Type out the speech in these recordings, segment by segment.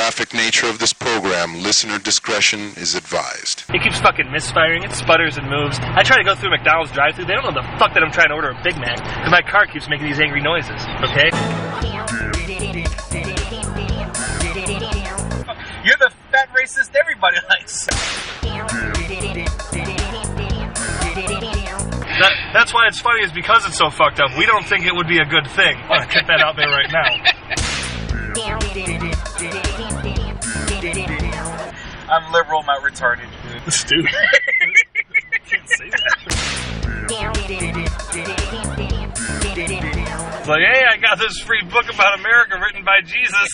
graphic nature of this program, listener discretion is advised. It keeps fucking misfiring. It sputters and moves. I try to go through McDonald's drive-thru. They don't know the fuck that I'm trying to order a Big Mac because my car keeps making these angry noises. Okay? You're the fat racist everybody likes. That's why it's funny, is because it's so fucked up. We don't think it would be a good thing. I'm gonna get that out there right now. I'm liberal, not retarded. Stupid. Can't say that. It's like, hey, I got this free book about America written by Jesus.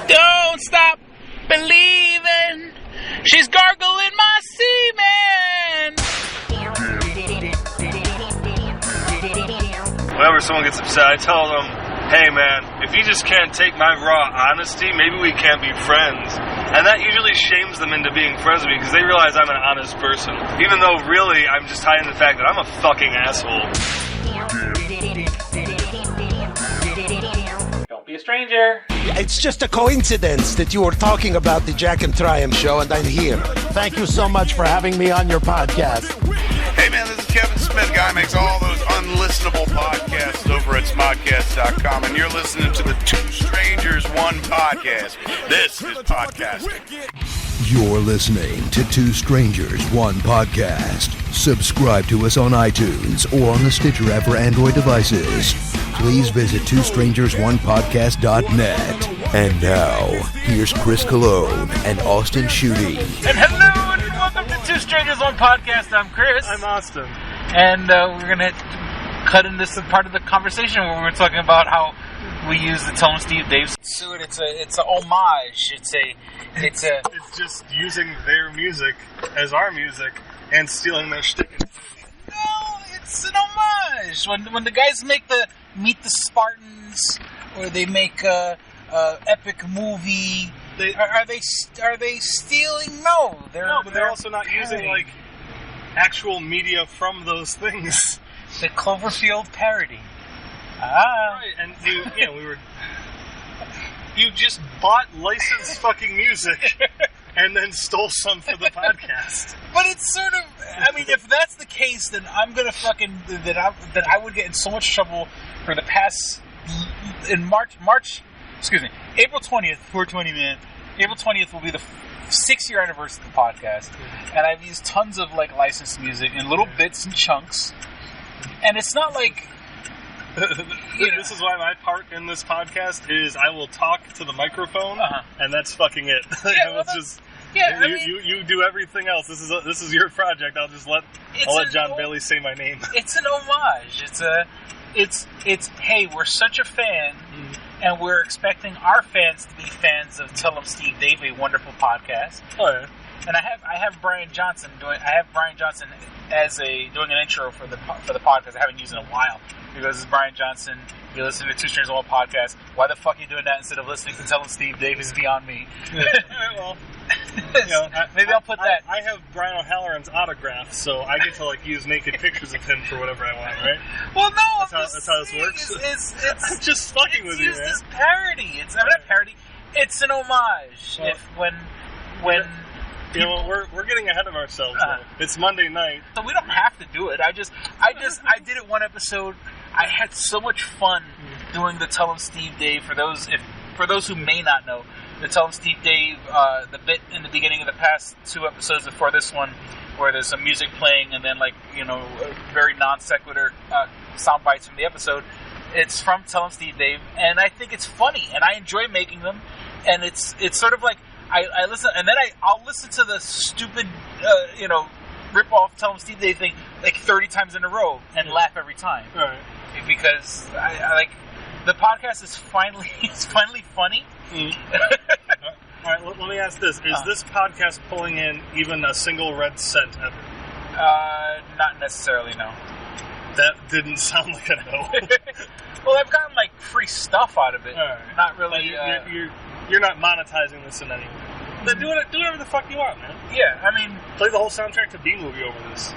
Don't stop believing. She's gargling my semen. Whenever someone gets upset, I tell them, hey man, if you just can't take my raw honesty, maybe we can't be friends. And that usually shames them into being friends with me because they realize I'm an honest person. Even though really I'm just hiding the fact that I'm a fucking asshole. Don't be a stranger. It's just a coincidence that you were talking about the Jack and Triumph show and I'm here. Thank you so much for having me on your podcast. Hey man, this is Kevin Smith, guy who makes all those unlistenable podcasts over at smodcast.com, and you're listening to the Two Strangers One podcast. This is podcasting. You're listening to Two Strangers One podcast. Subscribe to us on iTunes or on the Stitcher app for Android devices. Please visit twostrangersonepodcast.net. And now, here's Chris Cologne and Austin Schutte. And hello and welcome to Two Strangers One Podcast. I'm Chris. I'm Austin. And we're going to cut in this part of the conversation where we're talking about how we use the Tell 'em Steve Dave suit. It's a homage. It's just using their music as our music and stealing their shtick. No, it's an homage. When the guys make the Meet the Spartans, or they make a epic movie, are they stealing? No, but they're also not using like actual media from those things. The Cloverfield parody. Right, and you just bought licensed fucking music and then stole some for the podcast. But it's sort of, I mean, if that's the case, then I'm gonna fucking, that I would get in so much trouble for the past, in April 20th, 420 man, April 20th will be the 6-year anniversary of the podcast, and I've used tons of like licensed music in little bits and chunks, and it's not like, this is why my part in this podcast is I will talk to the microphone, and that's fucking it. You do everything else. This is your project. I'll let John Bailey say my name. It's an homage. It's hey, we're such a fan, and we're expecting our fans to be fans of Tell 'em Steve Dave, a wonderful podcast. Oh yeah. And I have Brian Johnson doing as doing an intro for the podcast. I haven't used it in a while. Because it's Brian Johnson. You listen to Two Strangers One podcast. Why the fuck are you doing that instead of listening to Tell 'em Steve Dave is beyond me? Well, maybe I'll put that. I have Brian O'Halloran's autograph, so I get to like use naked pictures of him for whatever I want, right? Well, no, that's how this works. It's just fucking with you, man. It's used as parody. It's not a parody. It's an homage. Well, we're getting ahead of ourselves. It's Monday night, so we don't have to do it. I did it one episode. I had so much fun doing the Tell 'em Steve Dave. For those who may not know, the Tell 'em Steve Dave, the bit in the beginning of the past 2 episodes before this one, where there's some music playing and then very non sequitur sound bites from the episode. It's from Tell 'em Steve Dave, and I think it's funny, and I enjoy making them. And it's sort of like I listen, and then I'll listen to the stupid rip off Tell 'em Steve Dave thing like 30 times in a row and laugh every time. Right. Because I like the podcast is finally funny. All right, let me ask this: is this podcast pulling in even a single red cent ever? Not necessarily, no. That didn't sound like a no. Well, I've gotten like free stuff out of it. Right. Not really. You're not monetizing this in any way. Then do whatever the fuck you want, man. Yeah, I mean, play the whole soundtrack to B-Movie over this.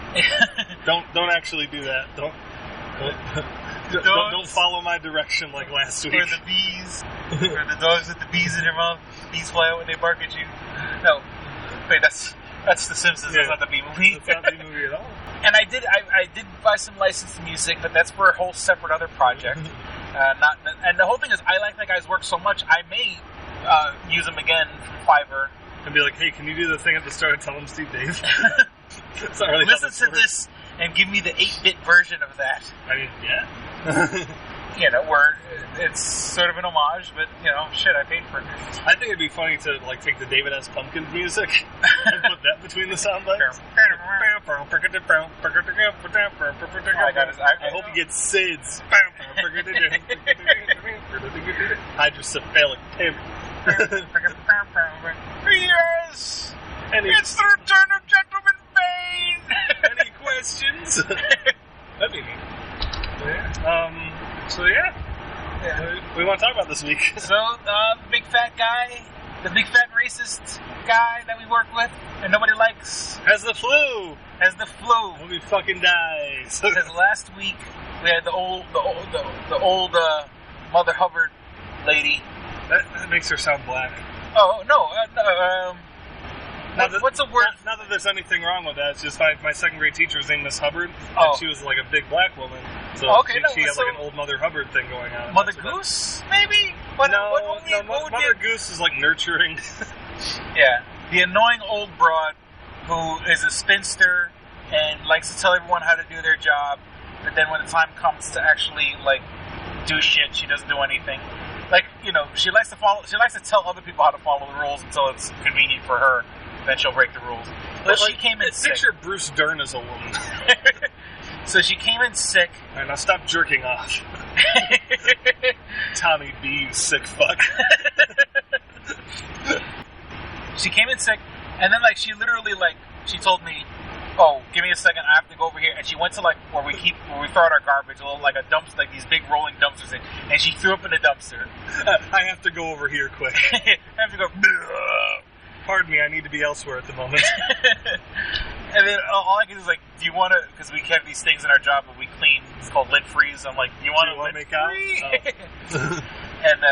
Don't actually do that. Don't The Don't follow my direction like last week. Or the bees. Or the dogs with the bees in their mouth. Bees fly out when they bark at you. No. Wait, that's The Simpsons. Yeah. That's not the bee movie. That's not the bee movie at all. And I did buy some licensed music, but that's for a whole separate other project. And the whole thing is, I like that guy's work so much, I may use him again from Fiverr. And be like, hey, can you do the thing at the start and tell him Steve Dave? It's not really how Listen to works. this and give me the 8-bit version of that. I mean, yeah. Where it's sort of an homage, but, shit, I paid for it. I think it'd be funny to, take the David S. Pumpkins music and put that between the sound bites. I hope he gets SIDS. Hydrocephalic pimp. Yes! It's the return of Gentleman Bane! Any questions? That'd be neat. Yeah. We want to talk about this week. So, big fat guy, the big fat racist guy that we work with and nobody likes, Has the flu. Hope he fucking dies. Because last week we had the old Mother Hubbard lady. That makes her sound black. Oh no! What's a word? Not that there's anything wrong with that. It's just my second grade teacher was named Miss Hubbard, Oh. and she was like a big black woman. So she had like an old Mother Hubbard thing going on. Mother Goose, maybe? Mother Goose is like nurturing. Yeah, the annoying old broad who is a spinster and likes to tell everyone how to do their job, but then when the time comes to actually do shit, she doesn't do anything. She likes to tell other people how to follow the rules until it's convenient for her. Then she'll break the rules. But she came in sick. Picture Bruce Dern as a woman. So she came in sick. All right, now stop jerking off. Tommy B, you sick fuck. She came in sick, and then she literally she told me, "Oh, give me a second, I have to go over here." And she went to where we throw out our garbage, a little a dumpster, these big rolling dumpsters, and she threw up in the dumpster. I have to go over here quick. I have to go. Pardon me, I need to be elsewhere at the moment. And then all I can do is do you want to? Because we have these things in our job that we clean. It's called lint freeze. I'm like, you want to make out? Oh. And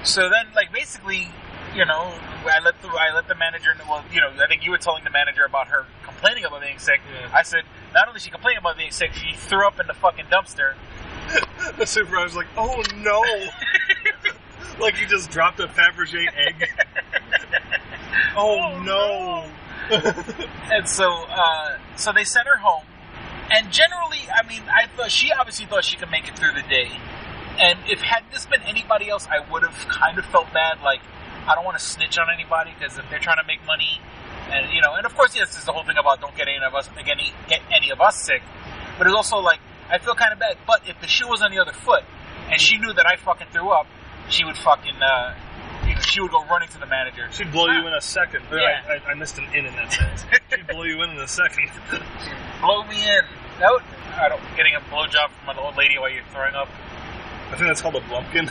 so then basically, I let the manager know. Well, I think you were telling the manager about her complaining about being sick. Yeah. I said, not only is she complaining about being sick, she threw up in the fucking dumpster. The supervisor's like, oh no. Like you just dropped a Fabergé egg. Oh no. And so they sent her home. And generally, I thought she obviously thought she could make it through the day. And if hadn't this been anybody else, I would have kind of felt bad. I don't want to snitch on anybody because if they're trying to make money, and and of course, yes, there's the whole thing about don't get any of us sick. But it's also I feel kind of bad. But if the shoe was on the other foot, and she knew that I fucking threw up, she would fucking she would go running to the manager. She'd blow you in a second. Yeah. I missed an in that sentence. She'd blow you in a second. Blow me in. Getting a blowjob from an old lady while you're throwing up. I think that's called a blumpkin.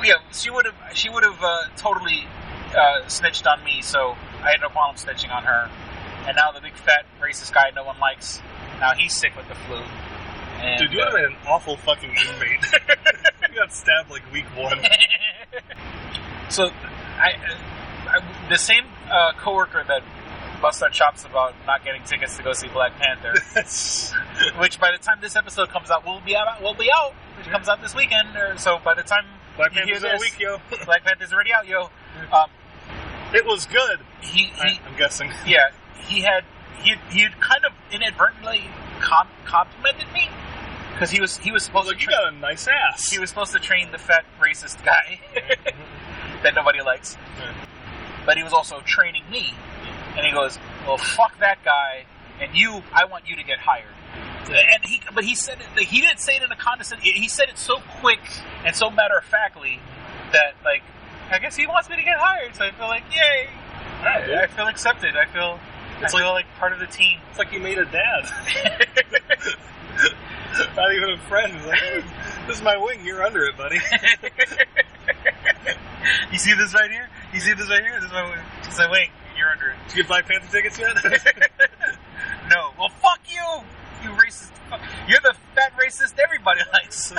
Yeah, she would have totally snitched on me, so I had no problem snitching on her. And now the big fat racist guy no one likes, now he's sick with the flu. And, dude, you would have been an awful fucking inmate. You got stabbed week 1. So, the same coworker that bust our chops about not getting tickets to go see Black Panther, which by the time this episode comes out, will be out. Which comes out this weekend, so by the time Black you hear Panther's this, a week, yo. Black Panther's already out, yo. It was good. I'm guessing. Yeah, he had kind of inadvertently complimented me because he was supposed to. You got a nice ass. He was supposed to train the fat racist guy that nobody likes, but he was also training me. And he goes, "Well, fuck that guy, and I want you to get hired." And he said it. He didn't say it in a condescending. He said it so quick and so matter of factly that I guess he wants me to get hired. So I feel yay! I feel accepted. I feel part of the team. It's like you made a dad. Not even a friend. This is my wing. You're under it, buddy. You see this right here? This is my wing. It's my wing. You're under it. Did you get Black Panther tickets yet? No. Well, fuck you! You racist. You're the fat racist everybody likes.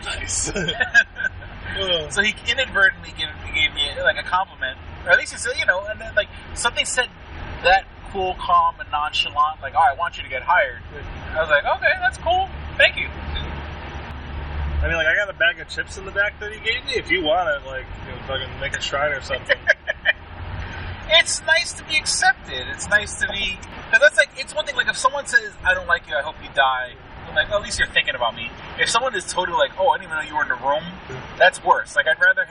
Nice. So he inadvertently gave me like a compliment, or at least he said, and then like something said that cool, calm, and nonchalant, like, "Oh, I want you to get hired." I was like, "Okay, that's cool. Thank you." I mean, like, I got a bag of chips in the back that he gave me. If you want it, like, fucking make a shrine or something. It's nice to be accepted. It's nice to be, because that's like, it's one thing. Like, if someone says, "I don't like you, I hope you die," I'm like, at least you're thinking about me. If someone is totally like, "Oh, I didn't even know you were in the room," that's worse. Like, I'd rather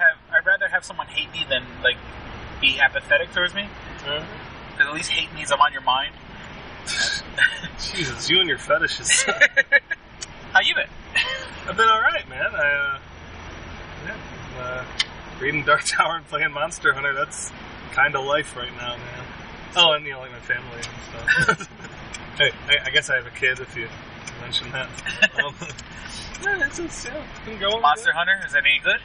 have someone hate me than like be apathetic towards me. Because at least hate means I'm on your mind. Jesus, you and your fetishes. How you been? I've been alright, man. Reading Dark Tower and playing Monster Hunter, that's kind of life right now, man. Oh, and, like my family and stuff. Hey, I guess I have a kid, if you mention that. It's been going Monster good. Hunter, is that any good?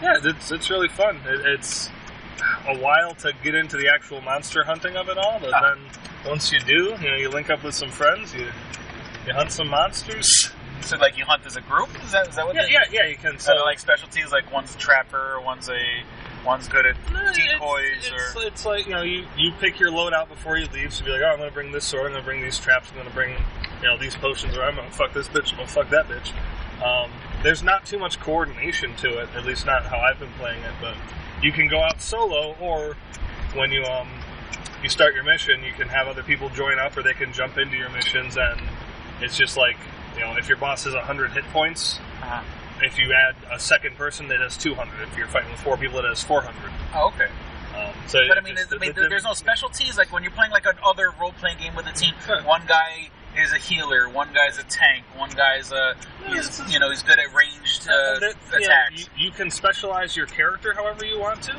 Yeah, it's really fun. It's a while to get into the actual monster hunting of it all, but then once you do, you link up with some friends, you hunt some monsters. So, like, you hunt as a group? Is that what? Yeah, you can. So, like specialties, like one's a trapper, one's good at decoys, it's like you pick your load out before you leave. So, be like, oh, I'm going to bring this sword, I'm going to bring these traps, I'm going to bring these potions, or I'm going to fuck this bitch, I'm going to fuck that bitch. There's not too much coordination to it, at least not how I've been playing it. But you can go out solo, or when you start your mission, you can have other people join up, or they can jump into your missions, and it's just like. If your boss has 100 hit points, if you add a second person, that has 200. If you're fighting with 4 people, it has 400. Oh, okay. But I mean, there's no specialties. Like when you're playing like another role-playing game with a team, one guy is a healer, one guy's a tank, one guy's he's good at ranged attacks. You can specialize your character however you want to,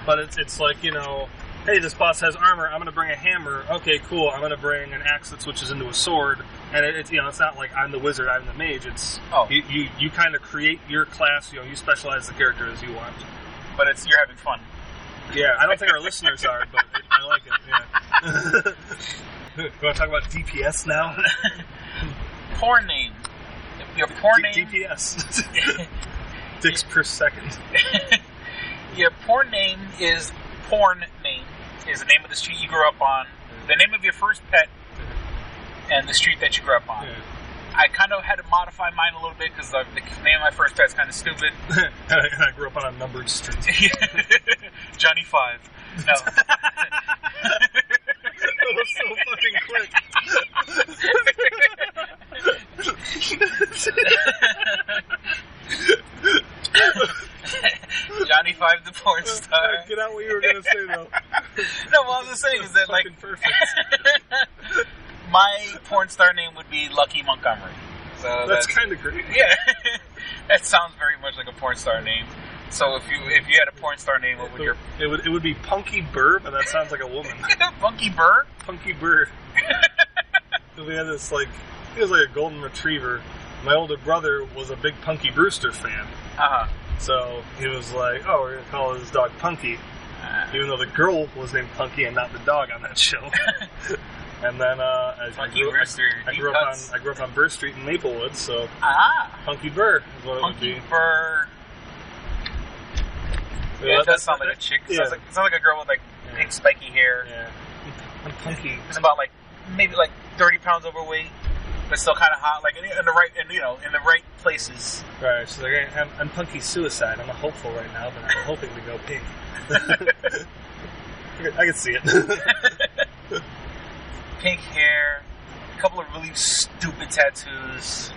but it's like hey, this boss has armor, I'm going to bring a hammer. Okay, cool, I'm going to bring an axe that switches into a sword. And it's not like I'm the wizard, I'm the mage. It's you kind of create your class, you specialize the character as you want. But you're having fun. Yeah, I don't think our listeners are, but I like it, yeah. You want to talk about DPS now? Porn name. Your porn name... DPS. Dicks per second. Your porn name is... Porn name is the name of the street you grew up on, the name of your first pet, and the street that you grew up on. Yeah. I kind of had to modify mine a little bit because the name of my first pet's kind of stupid. I grew up on a numbered street. Johnny 5. No. That was so fucking quick. Johnny 5 the porn star. Get out what you were going to say, though. No, what I was just saying is that, like... perfect. My porn star name would be Lucky Montgomery. So that's kind of great. Yeah. That sounds very much like a porn star name. So if you had a porn star name, what would your... It would be Punky Burr, but that sounds like a woman. Punky Burr? Punky Burr. We had this, he was like a golden retriever. My older brother was a big Punky Brewster fan. So he was like, oh, we're going to call his dog Punky. Even though the girl was named Punky and not the dog on that show. And then I grew up on Burr Street in Maplewood, so Punky Burr is what Punky it would be. Burr. Yeah, it does sound like a chick. It sounds like a girl with pink spiky hair. Yeah. I'm Punky. It's about maybe 30 pounds overweight, but still kind of hot. In the right places. Right. She's like, I'm Punky Suicide. I'm a hopeful right now, but I'm hoping to go pink. I can see it. Pink hair, a couple of really stupid tattoos.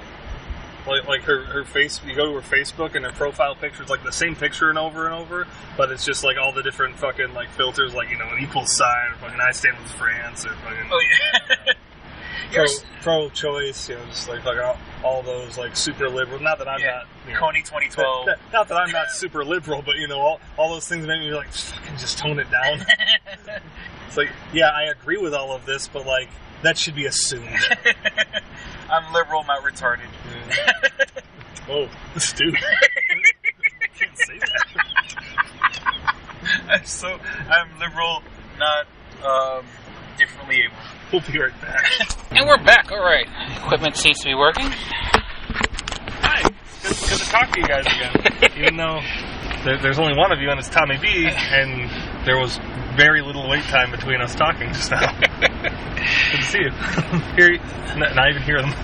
Like her face, you go to her Facebook and her profile picture is the same picture and over, but it's just all the different fucking filters, an equal sign, or fucking I stand with France, or fucking pro-choice, just fucking all those super liberal. Not that I'm not Coney 2012. Not that I'm not super liberal, but all those things make me fucking just tone it down. It's I agree with all of this, but that should be assumed. I'm liberal, not retarded. Oh, dude. Can't say that. I'm liberal, not differently able. We'll be right back. And we're back. All right. Equipment seems to be working. Hi. It's good to talk to you guys again. Even though there's only one of you, and it's Tommy B, and there was very little wait time between us talking just now. Good to see you. Not even hear them.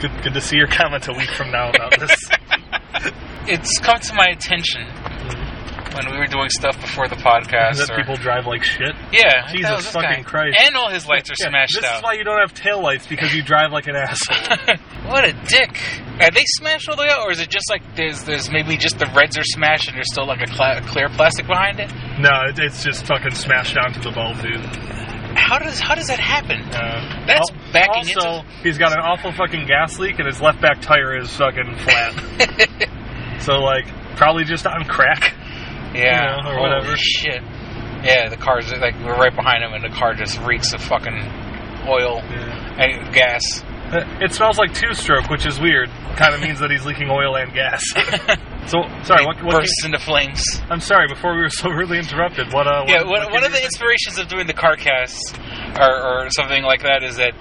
Good to see your comment a week from now about this. It's come to my attention when we were doing stuff before the podcast. That people drive like shit? Yeah. Jesus fucking Christ. And all his lights are smashed out. This is why you don't have taillights, because you drive like an asshole. What a dick. Are they smashed all the way out, or is it just like there's maybe just the reds are smashed and there's still like a clear plastic behind it? No, it's just fucking smashed down to the bulb, dude. How does that happen? That's backing into... Also, he's got an awful fucking gas leak, and his left back tire is fucking flat. So, like, probably just on crack. Yeah, or whatever. Holy shit. Yeah, the car's like we're right behind him, and the car just reeks of fucking oil and gas. It smells like two-stroke, which is weird. Kind of means that he's leaking oil and gas. So, sorry, what bursts into flames. I'm sorry, before we were so rudely interrupted. One of the inspirations of doing the car casts or something like that is that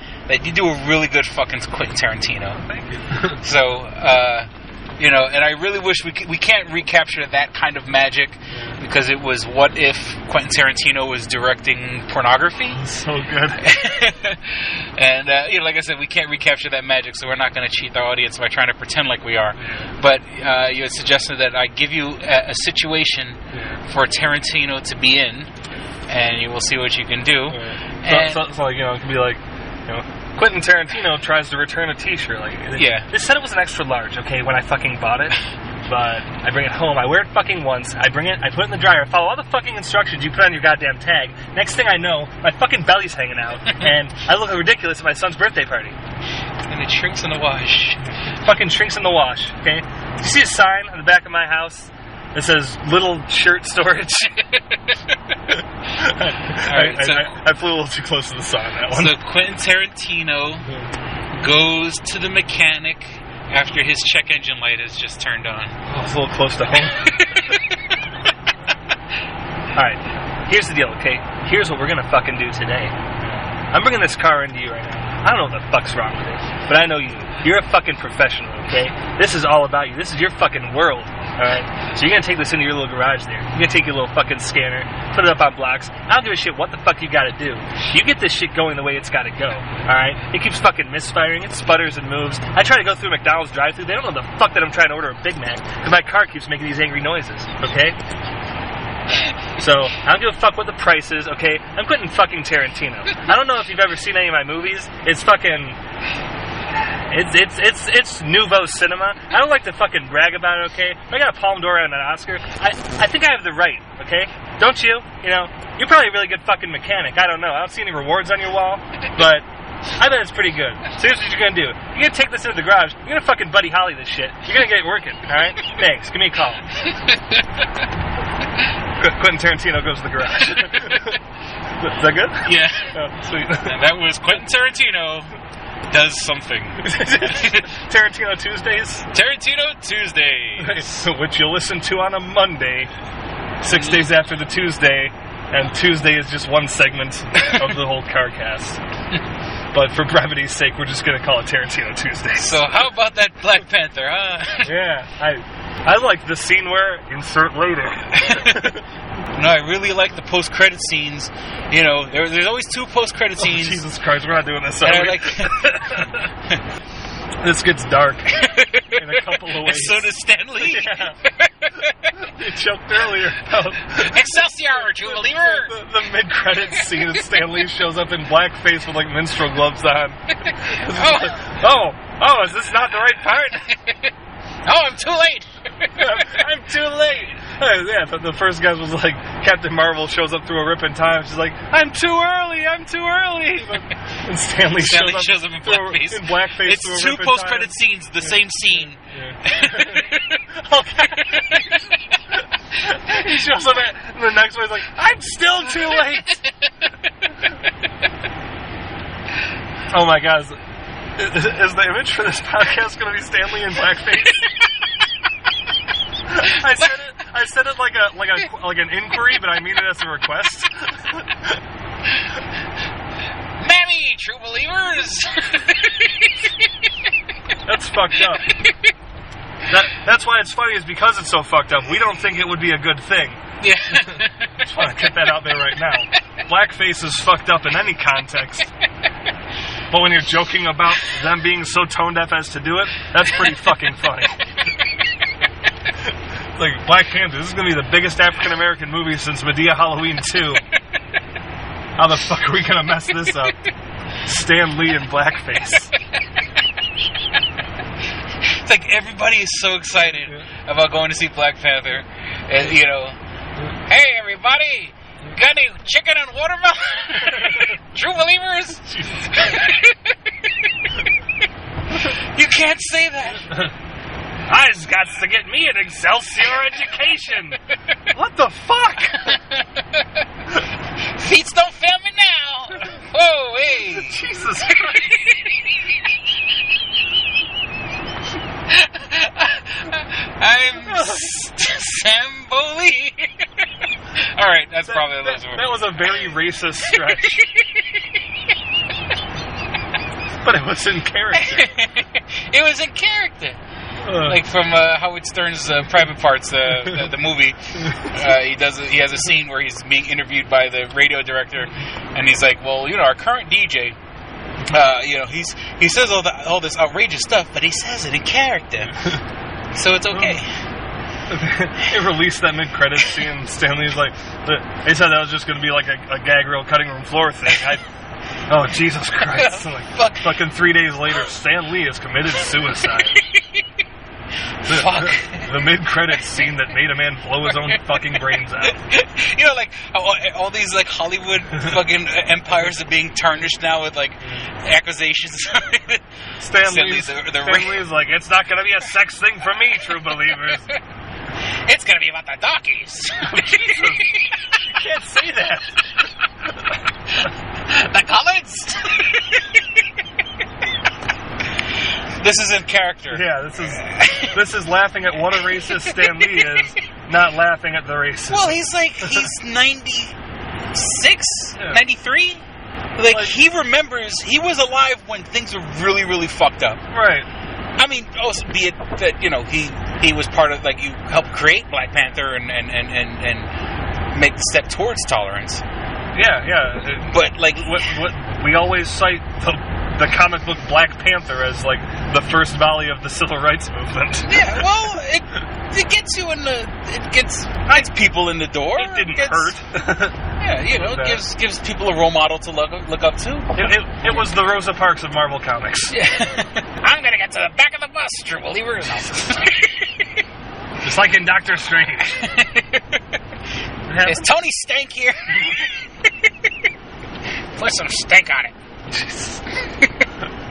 you do a really good fucking Quentin Tarantino. Thank you. So, and I really wish we can't recapture that kind of magic, because it was what if Quentin Tarantino was directing pornography? So good. And like I said, we can't recapture that magic, so we're not going to cheat our audience by trying to pretend like we are. But you had suggested that I give you a situation for Tarantino to be in, and you will see what you can do. So like, it could be like, Quentin Tarantino tries to return a t-shirt. Like, they said it was an extra large, okay, when I fucking bought it. But I bring it home, I wear it fucking once, I bring it, I put it in the dryer, I follow all the fucking instructions you put on your goddamn tag. Next thing I know, my fucking belly's hanging out, and I look ridiculous at my son's birthday party. And it shrinks in the wash. Fucking shrinks in the wash, okay? Do you see a sign on the back of my house that says little shirt storage? I flew a little too close to the sun on that one. So Quentin Tarantino goes to the mechanic after his check engine light is just turned on. Oh, it's a little close to home. Alright, here's the deal, okay? Here's what we're gonna fucking do today. I'm bringing this car into you right now. I don't know what the fuck's wrong with it, but I know you. You're a fucking professional, okay? This is all about you. This is your fucking world, alright? So you're gonna take this into your little garage there. You're gonna take your little fucking scanner, put it up on blocks. I don't give a shit what the fuck you gotta do. You get this shit going the way it's gotta go, alright? It keeps fucking misfiring, it sputters and moves. I try to go through McDonald's drive-thru, they don't know the fuck that I'm trying to order a Big Mac, because my car keeps making these angry noises, okay? So, I don't give a fuck what the price is, okay? I'm Quentin fucking Tarantino. I don't know if you've ever seen any of my movies. It's fucking... It's nouveau cinema. I don't like to fucking brag about it, okay? If I got a Palme d'Or and an Oscar, I think I have the right, okay? Don't you? You're probably a really good fucking mechanic. I don't know. I don't see any rewards on your wall, but I bet it's pretty good. So here's what you're gonna do. You're gonna take this into the garage. You're gonna fucking Buddy Holly this shit. You're gonna get it working, alright? Thanks. Give me a call. Quentin Tarantino goes to the garage. Is that good? Yeah. Oh, sweet. And that was Quentin Tarantino does something. Tarantino Tuesdays? Tarantino Tuesdays. Which you'll listen to on a Monday, 6 days after the Tuesday, and Tuesday is just one segment of the whole CarCast. But for brevity's sake, we're just going to call it Tarantino Tuesdays. So how about that Black Panther, huh? Yeah, I like the scene where insert later. No, I really like the post-credit scenes. There's always two post-credit scenes. Oh, Jesus Christ, we're not doing this. This gets dark in a couple of ways. And so does Stan Lee. Yeah. You joked earlier about Excelsior, Jubileer! The mid-credits scene that Stan Lee shows up in blackface with minstrel gloves on. Is this not the right part? Oh, I'm too late! I'm too late! Yeah, the first guy was like, Captain Marvel shows up through a rip in time. She's like, I'm too early! And Stanley shows up in blackface. It's two post-credit scenes, the same scene. Yeah. Okay. He shows up and the next one, he's like, I'm still too late! Oh my God. Is the image for this podcast going to be Stanley in blackface? I said it like an inquiry, but I mean it as a request. true believers. That's fucked up. That's why it's funny, is because it's so fucked up. We don't think it would be a good thing. Yeah. Just want to get that out there right now. Blackface is fucked up in any context. But when you're joking about them being so tone deaf as to do it, that's pretty fucking funny. Like, Black Panther, this is going to be the biggest African-American movie since Medea Halloween 2. How the fuck are we going to mess this up? Stan Lee in blackface. It's like everybody is so excited about going to see Black Panther. And, you know, hey, everybody, got any chicken and watermelon? True believers? Jesus Christ. You can't say that. I just got to get me an Excelsior education. What the fuck? Feet don't fail me now. Oh, hey. Jesus Christ. I'm Sam Boley. All right, that's probably a little that was a very racist stretch. But it was in character. It was in character. Like from Howard Stern's Private Parts, the movie. He has a scene where he's being interviewed by the radio director, and he's like, "Well, you know, our current DJ, you know, he says all this outrageous stuff, but he says it in character, so it's okay." They released that mid-credits scene. Stanley's like, they said that was just going to be like a gag reel cutting room floor thing. Oh, Jesus Christ. Like, fucking 3 days later, Stan Lee has committed suicide. The mid-credits scene that made a man blow his own fucking brains out. You know, like, all these, like, Hollywood fucking empires are being tarnished now with, like, accusations. Stan Lee's like, it's not going to be a sex thing for me, true believers. It's going to be about the donkeys. Oh, Jesus. You can't say that. The colors. This is in character. Yeah, this is laughing at what a racist Stan Lee is, not laughing at the racism. Well, he's 96, 93. Like, he remembers, he was alive when things were really, really fucked up. Right. I mean, also be it that, you know, he was part of, like, you helped create Black Panther and make the step towards tolerance. Yeah. But, like, what we always cite the comic book Black Panther as, like, the first volley of the civil rights movement. Yeah, well, it gets you in it gets people in the door. It didn't hurt. Yeah, you know, it gives people a role model to look up to. It was the Rosa Parks of Marvel Comics. Yeah. I'm gonna get to the back of the bus, true believers. Just like in Doctor Strange. Is Tony Stank here? Put some stank on it.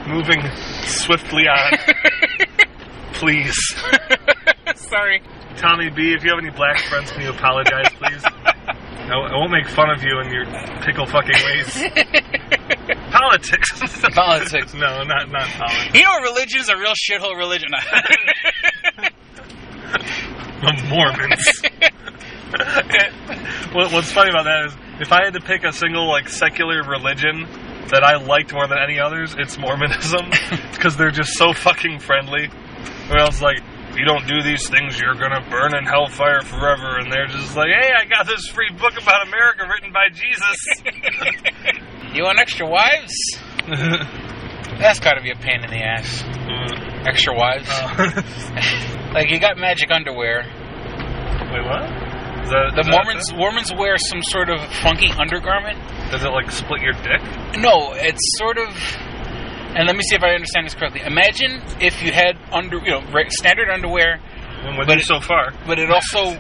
Moving swiftly on. Please. Sorry. Tommy B, if you have any black friends, can you apologize, please? I won't make fun of you in your pickle fucking ways. Politics. Politics. No, not politics. You know, religion is a real shithole religion. The Mormons. What's funny about that is, if I had to pick a single, like, secular religion that I liked more than any others, it's Mormonism. Because they're just so fucking friendly. Or else, like, if you don't do these things, you're gonna burn in hellfire forever. And they're just like, hey, I got this free book about America written by Jesus. You want extra wives? That's gotta be a pain in the ass. Extra wives? Like, you got magic underwear. Wait, what? The Mormons wear some sort of funky undergarment. Does it, like, split your dick? No, it's sort of... And let me see if I understand this correctly. Imagine if you had standard underwear. With you so far. But it also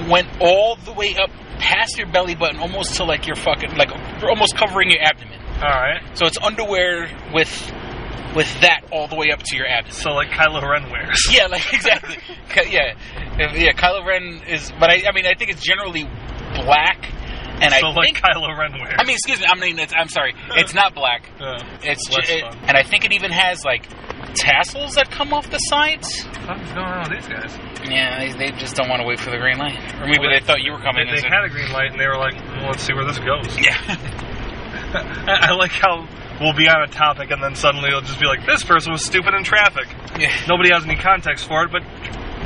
went all the way up past your belly button, almost to, like, your fucking... Like, almost covering your abdomen. Alright. So it's underwear with that all the way up to your abdomen. So, like, Kylo Ren wears. Yeah, like, exactly. Yeah, Kylo Ren is... But, I mean, I think it's generally black. And so, like, Kylo Ren wears. I mean, excuse me. I'm sorry. It's not black. It's fun. And I think it even has, like, tassels that come off the sides. What's going on with these guys? Yeah, they just don't want to wait for the green light. Or maybe they thought you were coming. They had a green light, and they were like, well, let's see where this goes. Yeah. I like how we'll be on a topic, and then suddenly it'll just be like, this person was stupid in traffic. Yeah. Nobody has any context for it, but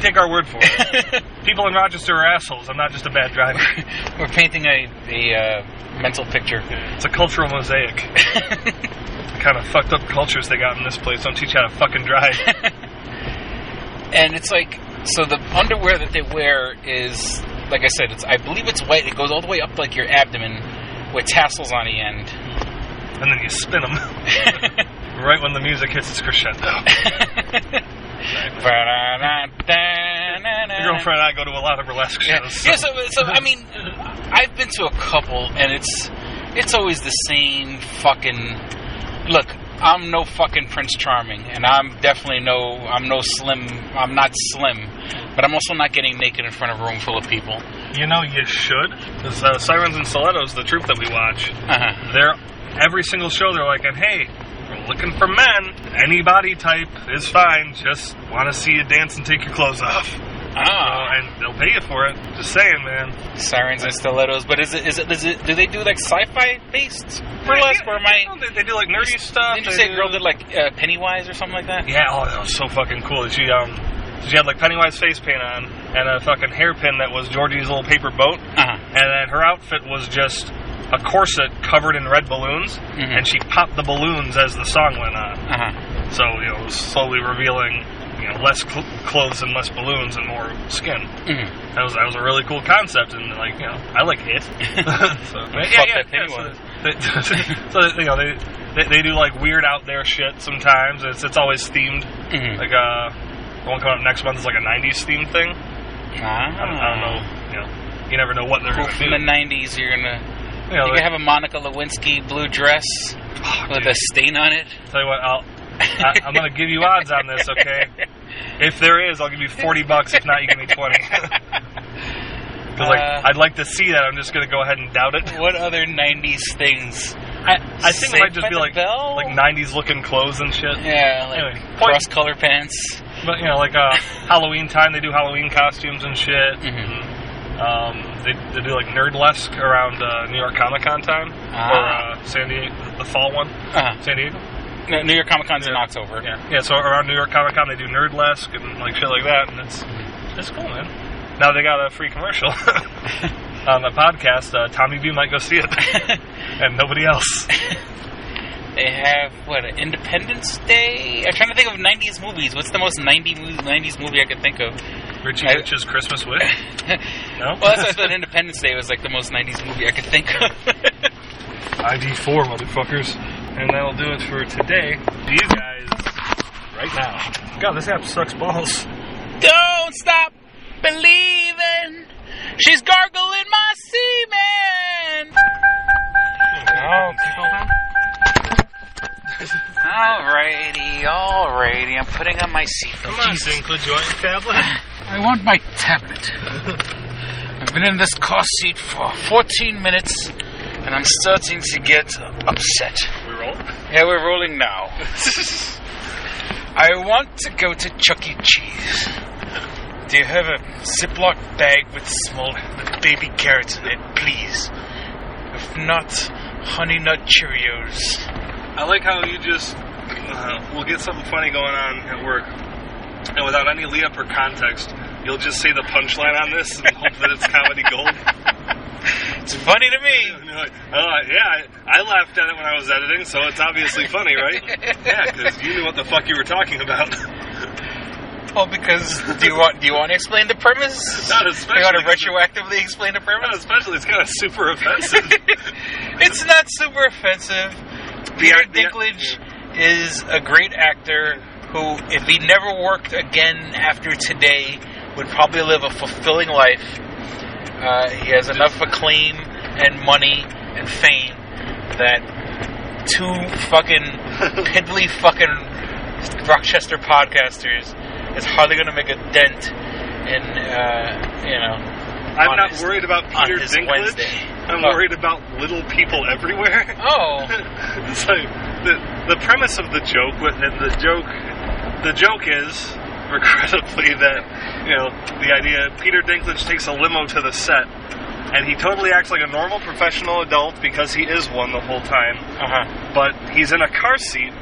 take our word for it. People in Rochester are assholes. I'm not just a bad driver. We're painting a mental picture. It's a cultural mosaic. The kind of fucked up cultures they got in this place don't teach you how to fucking drive. And it's like, so the underwear that they wear is, like I said, I believe it's white. It goes all the way up like your abdomen with tassels on the end. And then you spin them. Right when the music hits its crescendo. Your girlfriend and I go to a lot of burlesque shows. Yeah, so I mean, I've been to a couple, and it's always the same fucking... Look, I'm no fucking Prince Charming, and I'm not slim, but I'm also not getting naked in front of a room full of people. You know you should. Because Sirens and Stilettos, the troupe that we watch, every single show they're like, and hey, we're looking for men. Any body type is fine. Just want to see you dance and take your clothes off. And they'll pay you for it. Just saying, man. Sirens and Stilettos, but is it? Do they do like sci-fi based burlesque, or am I? They do like nerdy stuff. Didn't you say a girl did like Pennywise or something like that? Yeah. Oh, that was so fucking cool. She had like Pennywise face paint on and a fucking hairpin that was Georgie's little paper boat, and then her outfit was just a corset covered in red balloons, and she popped the balloons as the song went on. So it was slowly revealing. Less clothes and less balloons and more skin. That was a really cool concept, and I like it. They do like weird out there shit sometimes. It's always themed. Like the one coming up next month is like a '90s themed thing. I don't know. You never know what they're going to do. From the '90s, you're gonna have a Monica Lewinsky blue dress with a stain on it. Tell you what, I'm going to give you odds on this, okay? If there is, I'll give you $40. If not, you give me 20. Because I'd like to see that. I'm just going to go ahead and doubt it. What other '90s things? I think it might just be like 90s looking clothes and shit. Yeah, like anyway, cross color pants. But like Halloween time, they do Halloween costumes and shit. They do like Nerdlesque around New York Comic Con time, or San Diego, the fall one, San Diego. No, New York Comic Con's in October. Yeah. So around New York Comic Con, they do Nerdlesque and like shit like that, and it's cool, man. Now they got a free commercial on the podcast. Tommy B might go see it, and nobody else. They have Independence Day. I'm trying to think of '90s movies. What's the most '90s movie I could think of? Richie Rich's Christmas Wish. No. Well, that's why I thought Independence Day was like the most '90s movie I could think of. ID4, motherfuckers. And that'll do it for today. To you guys, right now. God, this app sucks balls. Don't stop believing. She's gargling my semen. Alrighty. I'm putting on my seatbelt. Come on, Dinklage, you want your tablet? I want my tablet. I've been in this car seat for 14 minutes, and I'm starting to get upset. We rolling? Yeah, we're rolling now. I want to go to Chuck E. Cheese. Do you have a Ziploc bag with baby carrots in it, please? If not, Honey Nut Cheerios. I like how you just we'll get something funny going on at work, and without any lead up or context, you'll just say the punchline on this and hope that it's comedy gold. It's funny to me. Like, I laughed at it when I was editing, so it's obviously funny, right? Yeah, because you knew what the fuck you were talking about. Well, because do you want to explain the premise? Not especially. You want to retroactively explain the premise? Not especially. It's kind of super offensive. It's not super offensive. Peter Dinklage is a great actor who, if he never worked again after today, would probably live a fulfilling life. He has enough acclaim and money and fame that two fucking piddly fucking Rochester podcasters is hardly going to make a dent in, I'm not worried about Peter Dinklage. Wednesday. I'm worried about little people everywhere. Oh. It's like the premise of the joke, and the joke is, regrettably, that, the idea Peter Dinklage takes a limo to the set, and he totally acts like a normal professional adult because he is one the whole time. But he's in a car seat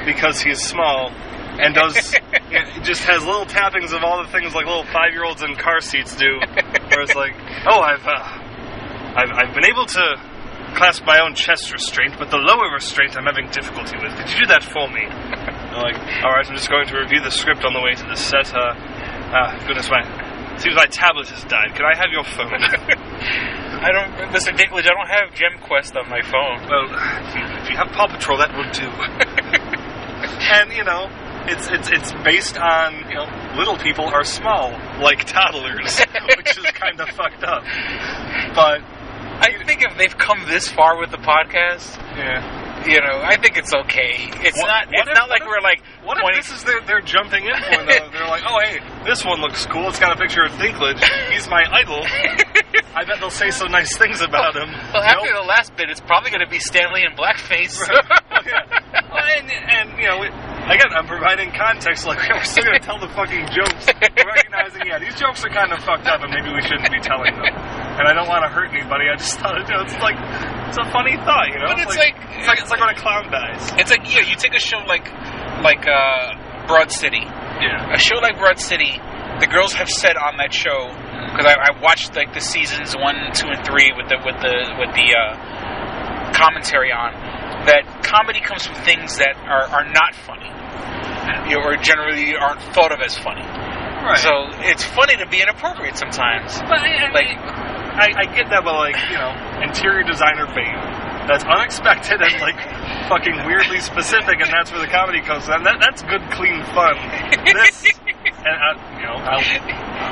because he's small and just has little tappings of all the things like little 5-year-olds in car seats do. Where it's like, oh, I've been able to clasp my own chest restraint, but the lower restraint I'm having difficulty with. Could you do that for me? I'm like, all right, I'm just going to review the script on the way to the set. Goodness, seems my tablet has died. Can I have your phone? Mr. Dinklage, I don't have GemQuest on my phone. Well, if you have Paw Patrol, that would do. And, it's based on, little people are small, like toddlers, which is kind of fucked up. But I think if they've come this far with the podcast, I think it's okay. It's not like we're like. What if this is they're jumping in for though? They're like, oh hey, this one looks cool. It's got a picture of Dinklage. He's my idol. I bet they'll say some nice things about him. Well, after the last bit, it's probably going to be Stanley in blackface. Right. Again, I'm providing context. Like, we're still going to tell the fucking jokes. We're recognizing, these jokes are kind of fucked up, and maybe we shouldn't be telling them. And I don't want to hurt anybody. I just thought it's a funny thought, But it's like when a clown dies. It's like you take a show like Broad City. Yeah. A show like Broad City, the girls have said on that show, because I watched like the seasons 1, 2, and 3 with the commentary on, that comedy comes from things that are not funny, or generally aren't thought of as funny. Right. So it's funny to be inappropriate sometimes. But I get that, but interior designer bait. That's unexpected and fucking weirdly specific, and that's where the comedy comes from. That's good, clean fun. This, and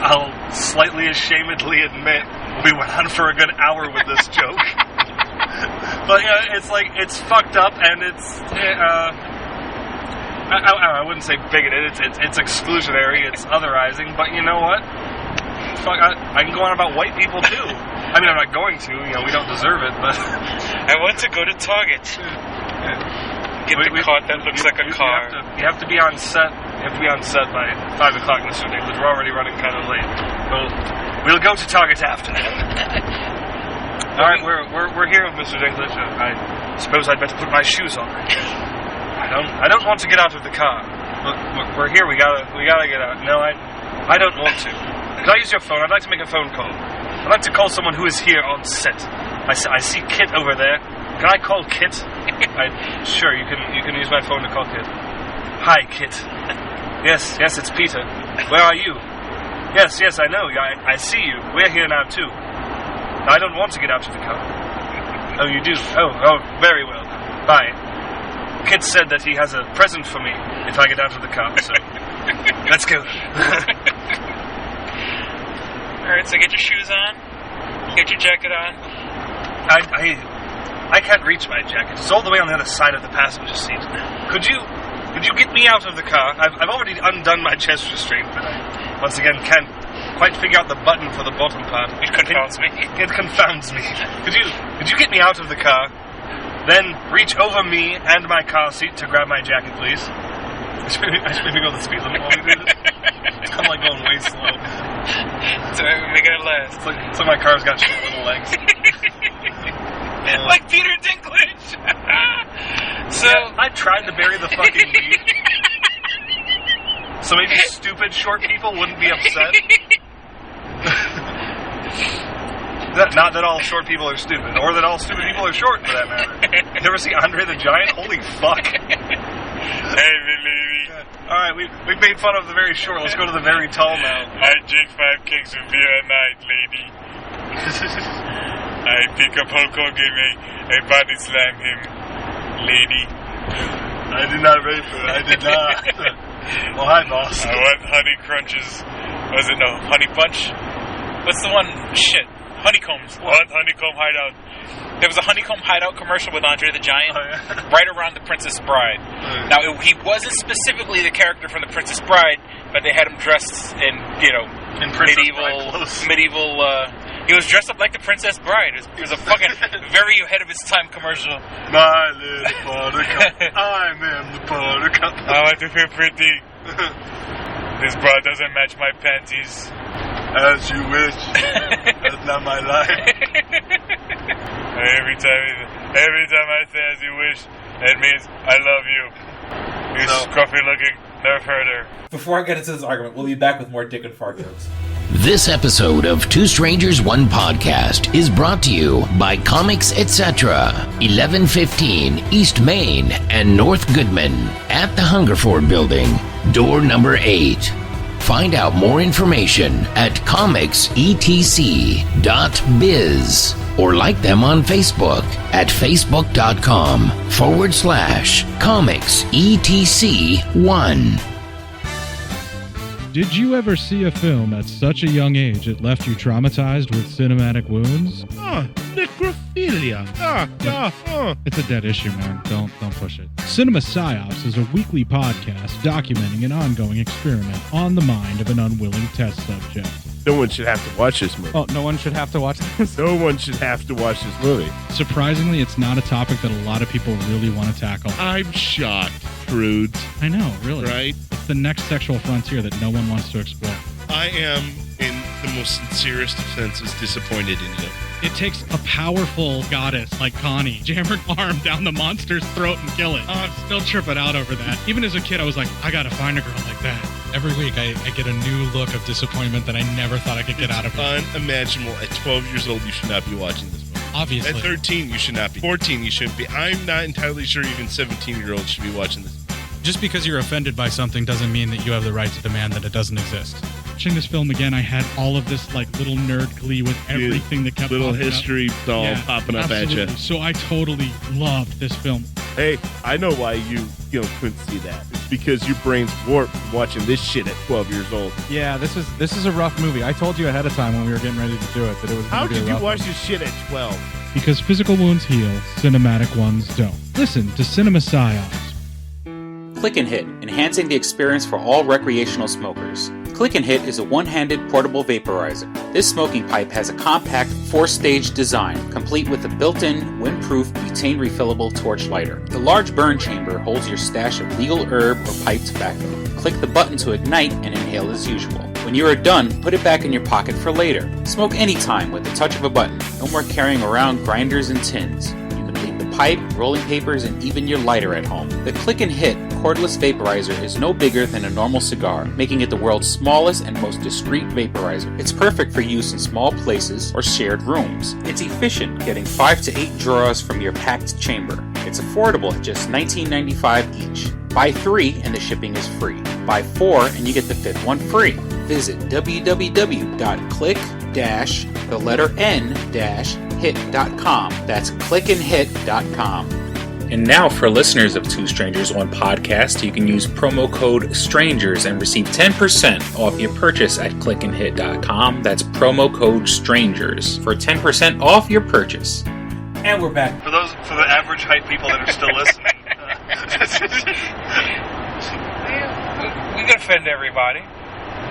I'll slightly ashamedly admit we went on for a good hour with this joke. But it's fucked up, and it's I wouldn't say bigoted. It's exclusionary. It's otherizing. But you know what? Fuck, I can go on about white people too. I mean, I'm not going to. We don't deserve it. But I want to go to Target. Get the cart that looks like a car. You have to be on set. You have to be on set by 5 o'clock, Mr. Dinklage. We're already running kind of late. We'll go to Target after. All right, we're here, Mr. Dinklage. I suppose I'd better put my shoes on. I don't want to get out of the car. Look, we're here. We gotta get out. No, I don't want to. Could I use your phone? I'd like to make a phone call. I'd like to call someone who is here on set. I see Kit over there. Can I call Kit? Sure, you can use my phone to call Kit. Hi, Kit. Yes, it's Peter. Where are you? Yes, I know. I see you. We're here now too. I don't want to get out of the car. Oh, you do? Oh, very well. Bye. Kit said that he has a present for me if I get out of the car, so let's go. Alright, so get your shoes on. Get your jacket on. I can't reach my jacket. It's all the way on the other side of the passenger seat. Could you get me out of the car? I've already undone my chest restraint, but I, once again, can't quite figure out the button for the bottom part. It confounds me. It confounds me. Could you get me out of the car? Then reach over me and my car seat to grab my jacket, please. I should maybe go the speed limit while we do this. I'm going way slow. So we're making it last. It's like my car's got short little legs. Like Peter Dinklage. So I tried to bury the fucking lead. So maybe stupid short people wouldn't be upset. Not that all short people are stupid, or that all stupid people are short, for that matter. You ever see Andre the Giant? Holy fuck. Hey, lady. Alright, we've made fun of the very short. Let's go to the very tall now. I drink 5 kegs of beer a night, lady. I pick up Hulk Hogan, I body slam him, lady. I did not ready for that. I did not. Well, hi, boss. I want honey crunches. Was it no honey punch? what's the one? Shit. Honeycombs. What? Honeycomb Hideout. There was a Honeycomb Hideout commercial with Andre the Giant right around The Princess Bride. Now, he wasn't specifically the character from The Princess Bride, but they had him dressed in, in medieval, he was dressed up like the Princess Bride. It was a fucking very ahead of its time commercial. My little buttercup, I am the buttercup. I want to feel pretty. This bra doesn't match my panties. As you wish. That's not my life. Every time I say as you wish, it means I love you. You scruffy looking nerf herder. Before I get into this argument, we'll be back with more dick and fart jokes. This episode of Two Strangers, One Podcast is brought to you by Comics Etc. 1115 East Main and North Goodman at the Hungerford Building, door number 8. Find out more information at comicsetc.biz or like them on Facebook at facebook.com/comicsetc1. Did you ever see a film at such a young age it left you traumatized with cinematic wounds? Necrophilia. It's a dead issue, man. Don't push it. Cinema Psyops is a weekly podcast documenting an ongoing experiment on the mind of an unwilling test subject. No one should have to watch this movie. Oh, no one should have to watch this? No one should have to watch this movie. Surprisingly, it's not a topic that a lot of people really want to tackle. I'm shocked, prudes. I know, really. Right? It's the next sexual frontier that no one wants to explore. I am, in the most sincerest of senses, disappointed in you. It takes a powerful goddess like Connie, jam her arm down the monster's throat and kill it. Oh, I'm still tripping out over that. Even as a kid, I was like, I gotta find a girl like that. Every week, I get a new look of disappointment that I never thought I could get out of it. Unimaginable. At 12 years old, you should not be watching this movie. Obviously. At 13, you should not be. 14, you shouldn't be. I'm not entirely sure even 17-year-olds should be watching this. Just because you're offended by something doesn't mean that you have the right to demand that it doesn't exist. Watching this film again, I had all of this like little nerd glee with everything that kept little popping history up. doll popping up absolutely. at you. So I totally loved this film. Hey, I know why you couldn't see that. It's because your brain's warped from watching this shit at 12 years old. Yeah, this is a rough movie. I told you ahead of time when we were getting ready to do it that it was How going to be a could you rough watch one. this shit at 12? Because physical wounds heal, cinematic ones don't. Listen to Cinema Psyops. Click and Hit, enhancing the experience for all recreational smokers. Click and Hit is a one-handed portable vaporizer. This smoking pipe has a compact 4-stage design, complete with a built-in, windproof, butane refillable torch lighter. The large burn chamber holds your stash of legal herb or pipe tobacco. Click the button to ignite and inhale as usual. When you are done, put it back in your pocket for later. Smoke anytime with the touch of a button. No more carrying around grinders and tins. You can leave the pipe, rolling papers, and even your lighter at home. The Click and Hit cordless vaporizer is no bigger than a normal cigar, making it the world's smallest and most discreet vaporizer. It's perfect for use in small places or shared rooms. It's efficient, getting 5 to 8 draws from your packed chamber. It's affordable at just $19.95 each. Buy 3 and the shipping is free. Buy 4 and you get the 5th one free. Visit www.click-hit.com. That's clickandhit.com. And now for listeners of Two Strangers, One Podcast, you can use promo code STRANGERS and receive 10% off your purchase at clickandhit.com. That's promo code STRANGERS for 10% off your purchase. And we're back. For the average height people that are still listening. We can offend everybody.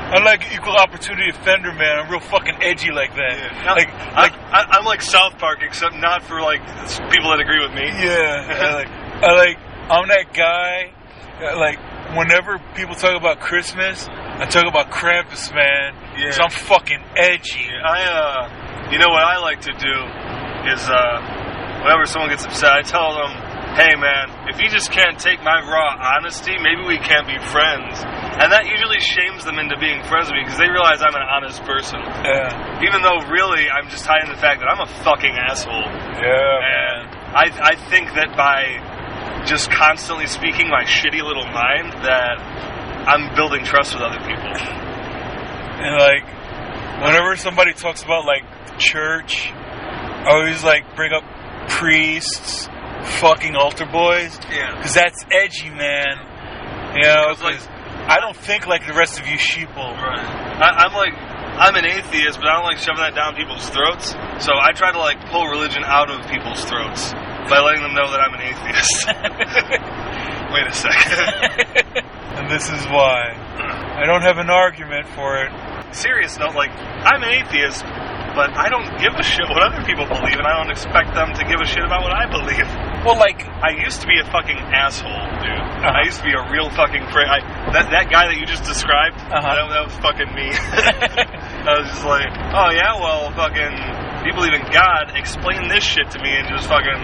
I like equal opportunity offender, man. I'm real fucking edgy like that. Yeah. I'm like South Park, except not for like people that agree with me. Yeah. I'm that guy. Like, whenever people talk about Christmas, I talk about Krampus, man. Yeah. Because I'm fucking edgy. You know what I like to do is whenever someone gets upset, I tell them, hey man, if you just can't take my raw honesty, maybe we can't be friends. And that usually shames them into being friends with me because they realize I'm an honest person. Yeah. Even though really I'm just hiding the fact that I'm a fucking asshole. Yeah, and I think that by just constantly speaking my shitty little mind that I'm building trust with other people. And like, whenever somebody talks about like church, I always like bring up priests, fucking altar boys. Yeah. Because that's edgy, man. You know, I don't think like the rest of you sheeple. Right. I'm an atheist, but I don't like shoving that down people's throats. So I try to like pull religion out of people's throats by letting them know that I'm an atheist. Wait a second. And this is why. I don't have an argument for it. Serious note, like, I'm an atheist, but I don't give a shit what other people believe, and I don't expect them to give a shit about what I believe. Well, like, I used to be a fucking asshole dude. I used to be a real fucking prick. That guy that you just described, that was fucking me. I was just like, oh yeah, well, fucking, if you believe in God, explain this shit to me and just fucking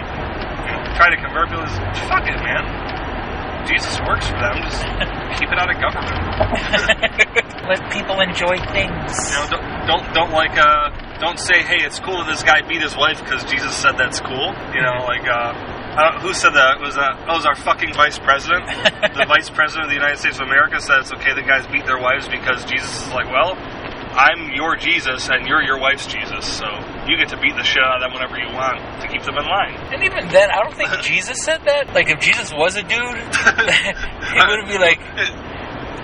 try to convert people. Fuck it, man. Jesus works for them. Just keep it out of government. Let people enjoy things. Don't say, hey, it's cool that this guy beat his wife because Jesus said that's cool. Who said that? It was our fucking vice president. The vice president of the United States of America said it's okay that guys beat their wives because Jesus is like, well, I'm your Jesus and you're your wife's Jesus, so you get to beat the shit out of them whenever you want to keep them in line. And even then, I don't think Jesus said that. Like, if Jesus was a dude, he wouldn't be like...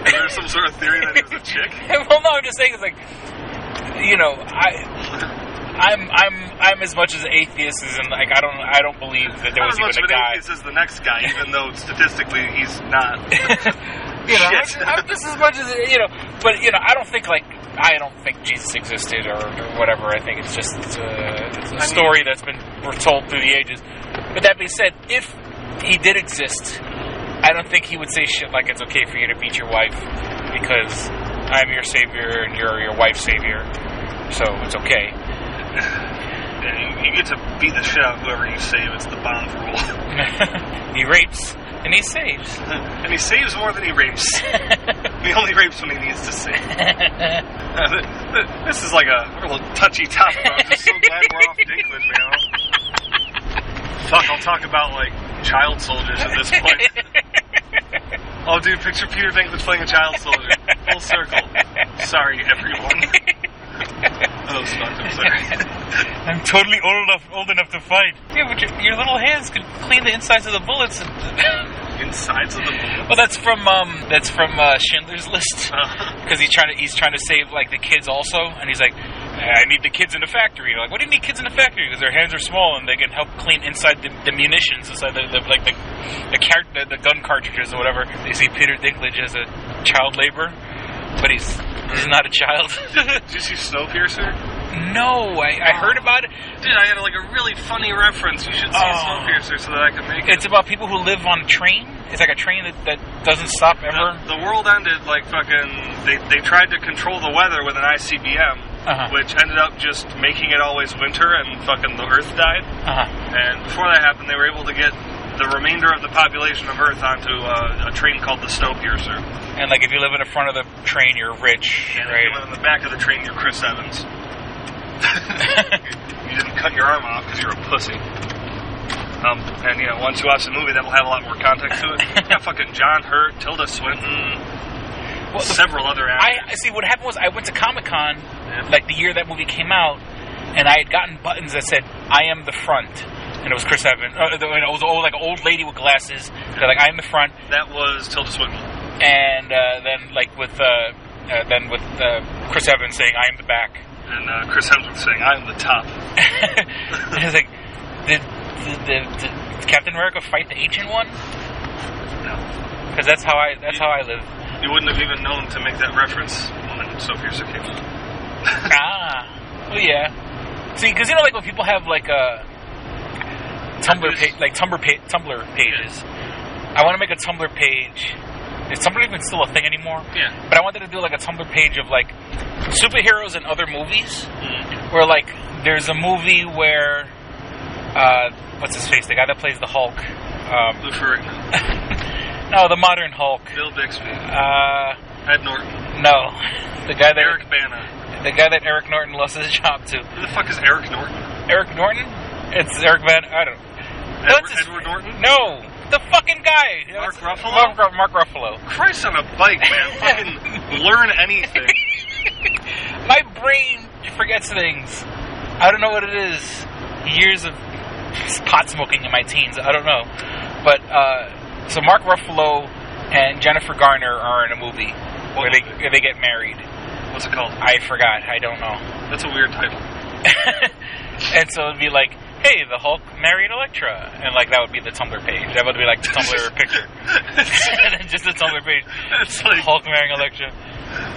Is there some sort of theory that he was a chick? Well, no, I'm just saying, it's like, I'm as much as atheist as in, like, I don't believe that there was even a guy. Atheist as the next guy, even though statistically he's not. I'm just as much as but I don't think Jesus existed or whatever. I think it's just a story that's been told through the ages. But that being said, if he did exist, I don't think he would say shit like it's okay for you to beat your wife because I'm your savior and you're your wife's savior, so it's okay. You get to beat the shit out of whoever you save. It's the Bond rule. He rapes and he saves. And he saves more than he rapes. He only rapes when he needs to save. This is like a real touchy topic. I'm just so glad we're off Dinklage, man. Fuck, I'll talk about, like, child soldiers at this point. Oh, dude, picture Peter Dinklage playing a child soldier. Full circle. Sorry, everyone. Oh, fuck, I'm sorry. I'm totally old enough to fight. Yeah, but your little hands could clean the insides of the bullets. Insides of the bullets? Well, that's from Schindler's List. Because he's trying to save, like, the kids also, and he's like, I need the kids in the factory. You're like, what do you need kids in the factory? Because their hands are small and they can help clean inside the munitions, inside the gun cartridges or whatever. They see Peter Dinklage as a child laborer, but he's not a child. Did you see Snowpiercer? No, I heard about it. Dude, I had like a really funny reference. You should see Snowpiercer so that I can make it. It's about people who live on a train. It's like a train that doesn't stop ever. The world ended like fucking... They tried to control the weather with an ICBM, which ended up just making it always winter and fucking the Earth died. And before that happened, they were able to get the remainder of the population of Earth onto a train called the Snowpiercer. And like if you live in the front of the train, you're rich, and right? if you live in the back of the train, you're Chris Evans. You didn't cut your arm off because you're a pussy. And once you watch the movie, that'll have a lot more context to it. Yeah, fucking John Hurt, Tilda Swinton, several other actors. I see. What happened was I went to Comic-Con, like the year that movie came out, and I had gotten buttons that said "I am the front," and it was Chris Evans. It was like an old lady with glasses. They're like, "I am the front." That was Tilda Swinton. And then with Chris Evans saying, "I am the back," and Chris Hemsworth saying, "I am the top." And I was like, did Captain America fight the Ancient One? No, because that's how I live. You wouldn't have even known to make that reference when Snowpiercer came out. Well, yeah. See, because like when people have like a Tumblr pages. I want to make a Tumblr page. Is Tumblr even still a thing anymore? Yeah. But I wanted to do like a Tumblr page of like superheroes and other movies. Where like there's a movie where what's his face? The guy that plays the Hulk. Lou Ferrigno. No, the modern Hulk. Bill Bixby. Ed Norton. No, the guy that Eric Bana. The guy that Eric Norton lost his job to. Who the fuck is Eric Norton? Eric Norton? It's Eric Bana. I don't know. Edward Norton? No, the fucking guy. Mark Ruffalo? Mark Ruffalo. Christ on a bike, man. Fucking learn anything. My brain forgets things. I don't know what it is. Years of pot smoking in my teens. I don't know. But, so Mark Ruffalo and Jennifer Garner are in a movie where they get married. What's it called? I forgot. I don't know. That's a weird title. And so it'd be like, hey, the Hulk married Elektra. And like that would be the Tumblr page. That would be like the Tumblr picture. And then just the Tumblr page. It's like Hulk marrying Elektra.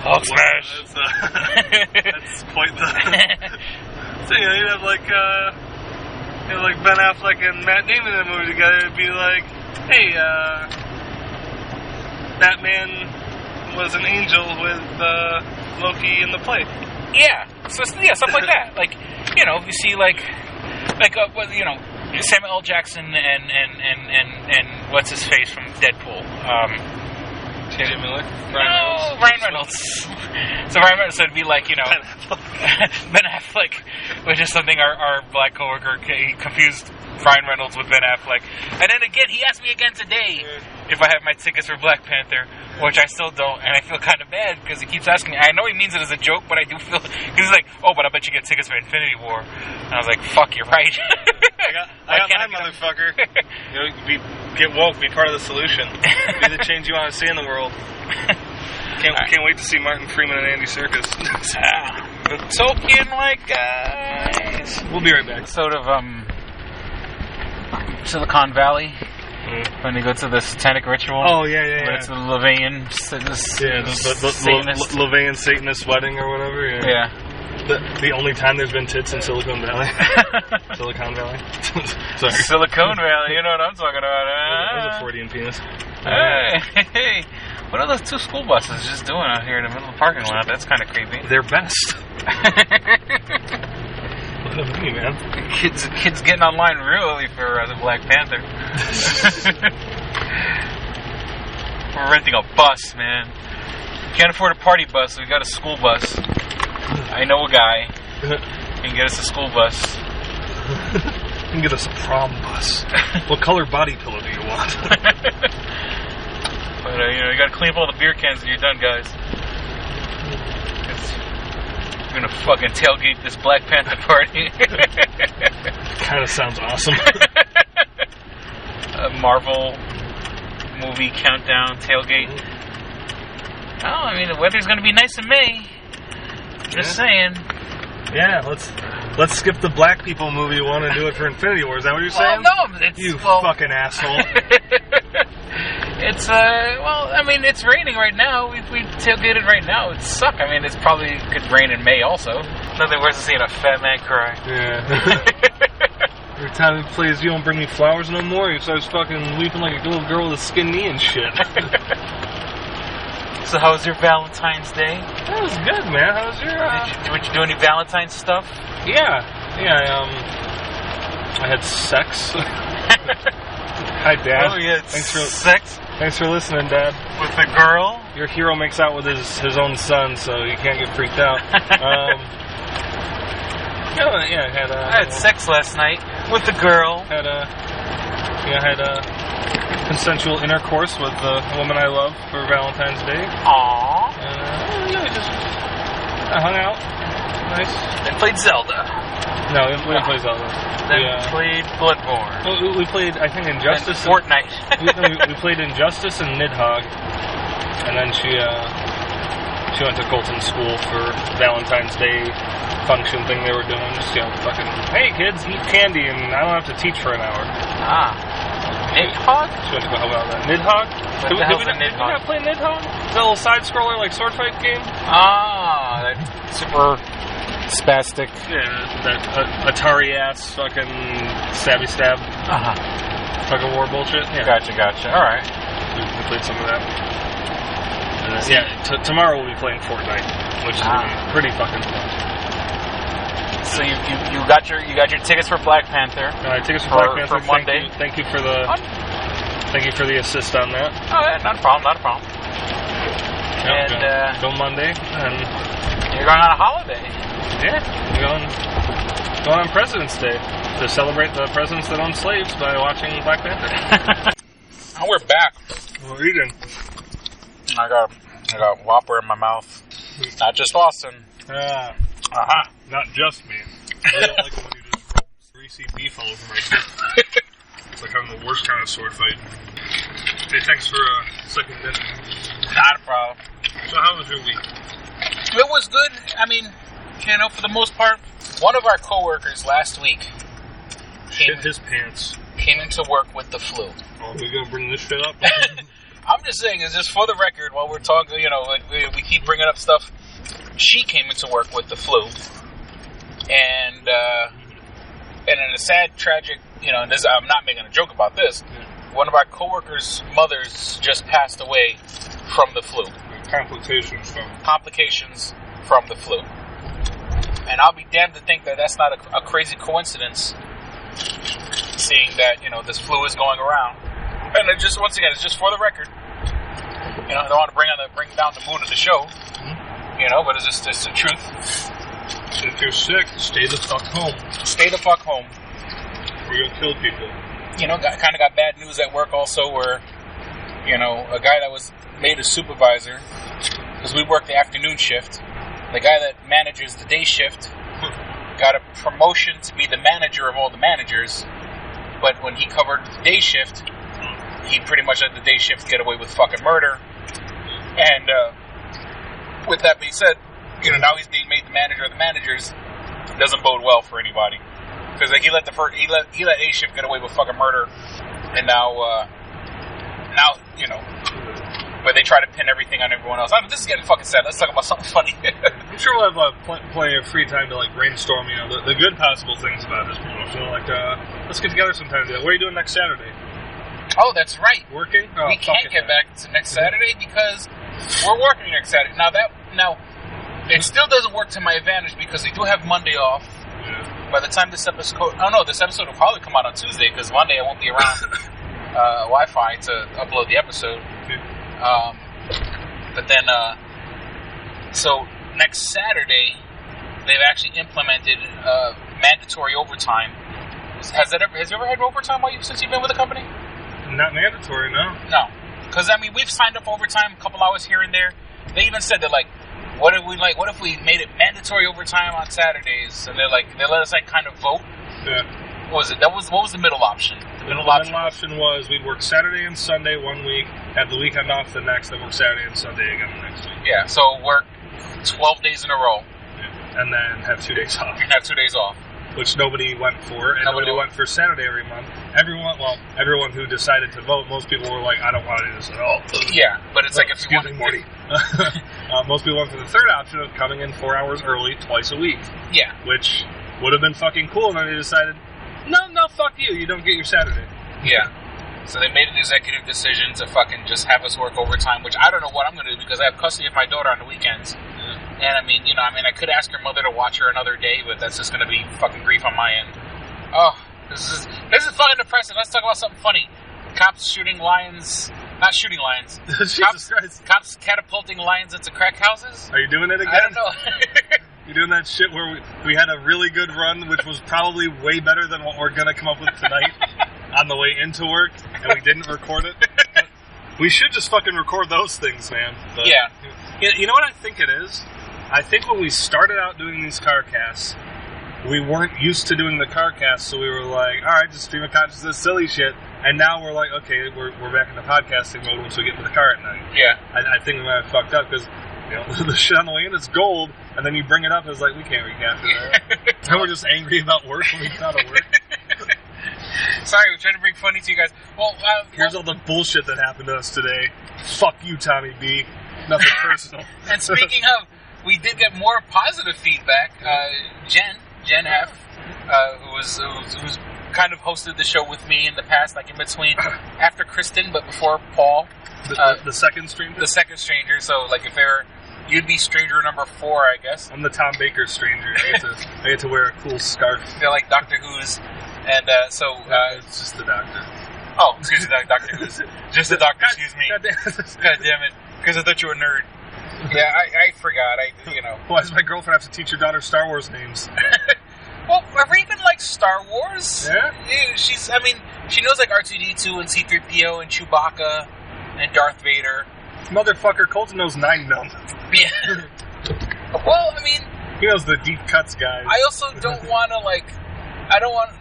Hulk smash. That's quite the... So, you'd have like Ben Affleck and Matt Damon in a movie together. It'd be like, hey, Batman was an angel with Loki in the play. Yeah, so yeah, stuff like that. Like, you know, you see like you know, Samuel L. Jackson and what's his face from Deadpool. J.J. Miller? Ryan Reynolds. So Ryan Reynolds would be like, you know, Ben Affleck, which is something our black coworker confused Ryan Reynolds with Ben Affleck. And then again, he asked me again today if I have my tickets for Black Panther, which I still don't, and I feel kind of bad because he keeps asking me. I know he means it as a joke, but I do feel, because he's like, oh, but I bet you get tickets for Infinity War. And I was like, fuck, you're right. I got mine, motherfucker. You know, get woke, be part of the solution. Be the change you want to see in the world. Can't wait to see Martin Freeman and Andy Serkis. The Tolkien-like guys. We'll be right back. Sort of, Silicon Valley. When they go to the satanic ritual. Oh, yeah. It's the Levian the Levian Satanist wedding or whatever. Yeah. The only time there's been tits in Silicon Valley. Silicon Valley. Sorry. Silicon Valley, you know what I'm talking about. That was a Freudian penis. Hey. What are those two school buses just doing out here in the middle of the parking lot? That's kind of creepy. They're best. What do you mean, man? Kids getting online real early for the Black Panther. We're renting a bus, man. Can't afford a party bus, so we got a school bus. I know a guy. He can get us a school bus. You can get us a prom bus. What color body pillow do you want? But, you know, you gotta clean up all the beer cans when you're done, guys. We're gonna fucking tailgate this Black Panther party. Kind of sounds awesome. A Marvel movie countdown tailgate. Oh, I mean, the weather's gonna be nice in May. Just saying. Yeah, let's skip the black people movie one and do it for Infinity War. Is that what you're saying? Well, no, you fucking asshole. It's I mean, it's raining right now. If we tailgated right now, it'd suck. I mean, it's probably could rain in May also. Nothing worse than seeing a fat man cry. Yeah. Every time he plays You Don't Bring Me Flowers No More, he starts fucking weeping like a little girl with a skin knee and shit. So how was your Valentine's Day? That was good, man. How was your... Did you do any Valentine's stuff? Yeah, I had sex. Hi, Dad. Oh, yeah, sex? Thanks for listening, Dad. With a girl? Your hero makes out with his own son, so you can't get freaked out. I had sex last night with a girl. Had consensual intercourse with the woman I love for Valentine's Day. Aww. We just hung out. Nice. And played Zelda. No, we didn't play Zelda. Then played Bloodborne. Well, we played, I think, Injustice. And Fortnite. we played Injustice and Nidhogg. And then she went to Colton School for Valentine's Day function thing they were doing. Just, fucking, hey kids, eat candy and I don't have to teach for an hour. Nidhogg? She went to go help out with that. Nidhogg? What the hell's a Nidhogg? Did we not play Nidhogg? Is that a little side-scroller, like, sword fight game? That super spastic. Yeah, that Atari-ass fucking stabby stab. Tug of war bullshit. Yeah. Gotcha. Alright. We played some of that. And tomorrow we'll be playing Fortnite, which is going to be pretty fucking fun. So you got your tickets for Black Panther. Tickets for Black Panther for Monday. Thank you for the assist on that. Oh, yeah, not a problem. And go Monday, and you're going on a holiday. Yeah, going on President's Day to celebrate the presidents that own slaves by watching Black Panther. Oh, we're back. We're eating. I got Whopper in my mouth. Not just Austin. Not just me. I don't like it when you just roll greasy beef all over my teeth. It's like having the worst kind of sword fight. Hey, thanks for second dinner. Not a problem. So how was your week? It was good. I mean, for the most part, one of our coworkers last week shit his pants. Came into work with the flu. Oh, we're gonna bring this shit up? I'm just saying, it's just for the record, while we're talking, we keep bringing up stuff. She came into work with the flu, and in a sad, tragic, I'm not making a joke about this, one of our coworkers' mothers just passed away from the flu. Complications from the flu. And I'll be damned to think that that's not a crazy coincidence, seeing that, this flu is going around. And it just, once again, it's just for the record. I don't want to bring down the mood of the show. But it's just the truth. If you're sick, stay the fuck home. Stay the fuck home. Or you'll kill people. Kind of got bad news at work also where, a guy that was made a supervisor, because we work the afternoon shift, the guy that manages the day shift got a promotion to be the manager of all the managers, but when he covered the day shift, he pretty much let the day shift get away with fucking murder. And with that being said, now he's being made the manager of the managers. Doesn't bode well for anybody, because he let A shift get away with fucking murder, and now but they try to pin everything on everyone else. This is getting fucking sad. Let's talk about something funny. I'm sure we'll have plenty of free time to brainstorm. The good possible things about this promotion. Let's get together sometime. What are you doing next Saturday? Oh, that's right. Working? Oh, we can't get back to next Saturday because we're working next Saturday. Now it still doesn't work to my advantage because we do have Monday off. Yeah. By the time this episode, this episode will probably come out on Tuesday because Monday I won't be around Wi-Fi to upload the episode. But then, so next Saturday, they've actually implemented mandatory overtime. Has you ever had overtime since you've been with the company? Not mandatory, no. No, because we've signed up for overtime, a couple hours here and there. They even said that what if we made it mandatory overtime on Saturdays? And they let us kind of vote. Yeah. What was it? What was the middle option? The middle option was we'd work Saturday and Sunday one week, have the weekend off the next, then work Saturday and Sunday again the next week. Yeah, so work 12 days in a row. Yeah. And then have 2 days off. And have 2 days off. Which nobody went for, and nobody went for Saturday every month. Everyone who decided to vote, most people were like, I don't want to do this at all. Yeah, but it's if you want to... Morty. Most people went for the third option of coming in 4 hours early twice a week. Yeah. Which would have been fucking cool, and then they decided, no, fuck you. You don't get your Saturday. Yeah. So they made an executive decision to fucking just have us work overtime, which I don't know what I'm going to do because I have custody of my daughter on the weekends. Yeah. And I could ask her mother to watch her another day, but that's just going to be fucking grief on my end. Oh, this is fucking depressing. Let's talk about something funny. Cops shooting lions. Not shooting lions. Jesus Christ. Cops catapulting lions into crack houses? Are you doing it again? I don't know. You're doing that shit where we had a really good run, which was probably way better than what we're going to come up with tonight on the way into work, and we didn't record it. But we should just fucking record those things, man. But, yeah. You know what I think it is? I think when we started out doing these car casts, we weren't used to doing the car casts, so we were like, all right, just stream of consciousness, silly shit. And now we're like, okay, we're back in the podcasting mode once we get to the car at night. Yeah. I think we might have fucked up because... the shit on the way in is gold, and then you bring it up, it's like, we can't recapture that. And we're just angry about work when we get out of work. Sorry, we're trying to bring funny to you guys. Well, here's all the bullshit that happened to us today. Fuck you, Tommy B. Nothing personal. And speaking of, we did get more positive feedback. Jen F., who's kind of hosted the show with me in the past, in between, after Kristen, but before Paul. The second stranger? The second stranger, so if you'd be stranger number 4, I guess. I'm the Tom Baker stranger. I get to wear a cool scarf. They're like Doctor Who's, and it's just the doctor. Oh, excuse me, Doctor Who's. Just the doctor, excuse me. God damn it. Because I thought you were a nerd. Yeah, I forgot. Why does my girlfriend have to teach your daughter Star Wars names? Well, Raven likes Star Wars. Yeah? She knows R2-D2 and C-3PO and Chewbacca and Darth Vader. Motherfucker, Colton knows 9 of them. Yeah. Well, he knows the deep cuts, guys. I also don't want to, I don't want,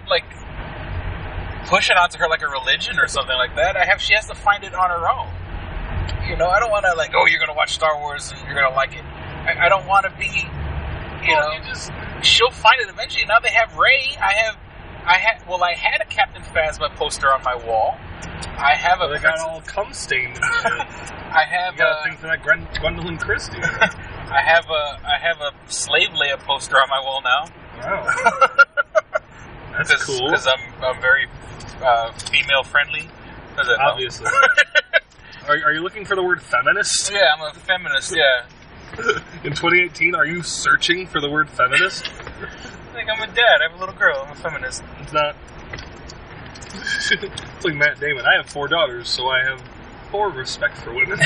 push it onto her like a religion or something like that. She has to find it on her own. I don't want to, you're going to watch Star Wars and you're going to like it. I don't want to be, she'll find it eventually. Now they have Rey. I had a Captain Phasma poster on my wall. I have they got all cum stained and shit. I have. You got a thing for that Gwendolyn Christie. I have a Slave Leia poster on my wall now. Wow. That's cool. Because I'm very female friendly. Obviously. Are you looking for the word feminist? Yeah, I'm a feminist, yeah. In 2018, are you searching for the word feminist? I think I'm a dad. I have a little girl. I'm a feminist. It's not. It's like Matt Damon. I have 4 daughters, so I have 4 respect for women.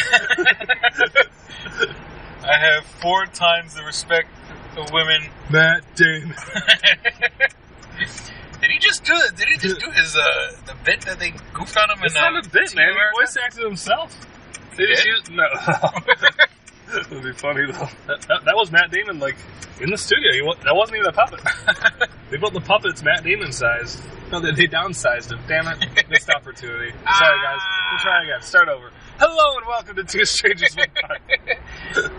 I have 4 times the respect of women. Matt Damon. Did he just do his the bit that they goofed on him? It's not a bit, man. He voice acted himself. They just used no. That would be funny though. That was Matt Damon, like in the studio. That wasn't even a puppet. They built the puppets Matt Damon sized. No, they downsized him. Damn it, missed opportunity. Sorry guys. We'll try again. Start over. Hello and welcome to Two Strangers One Podcast.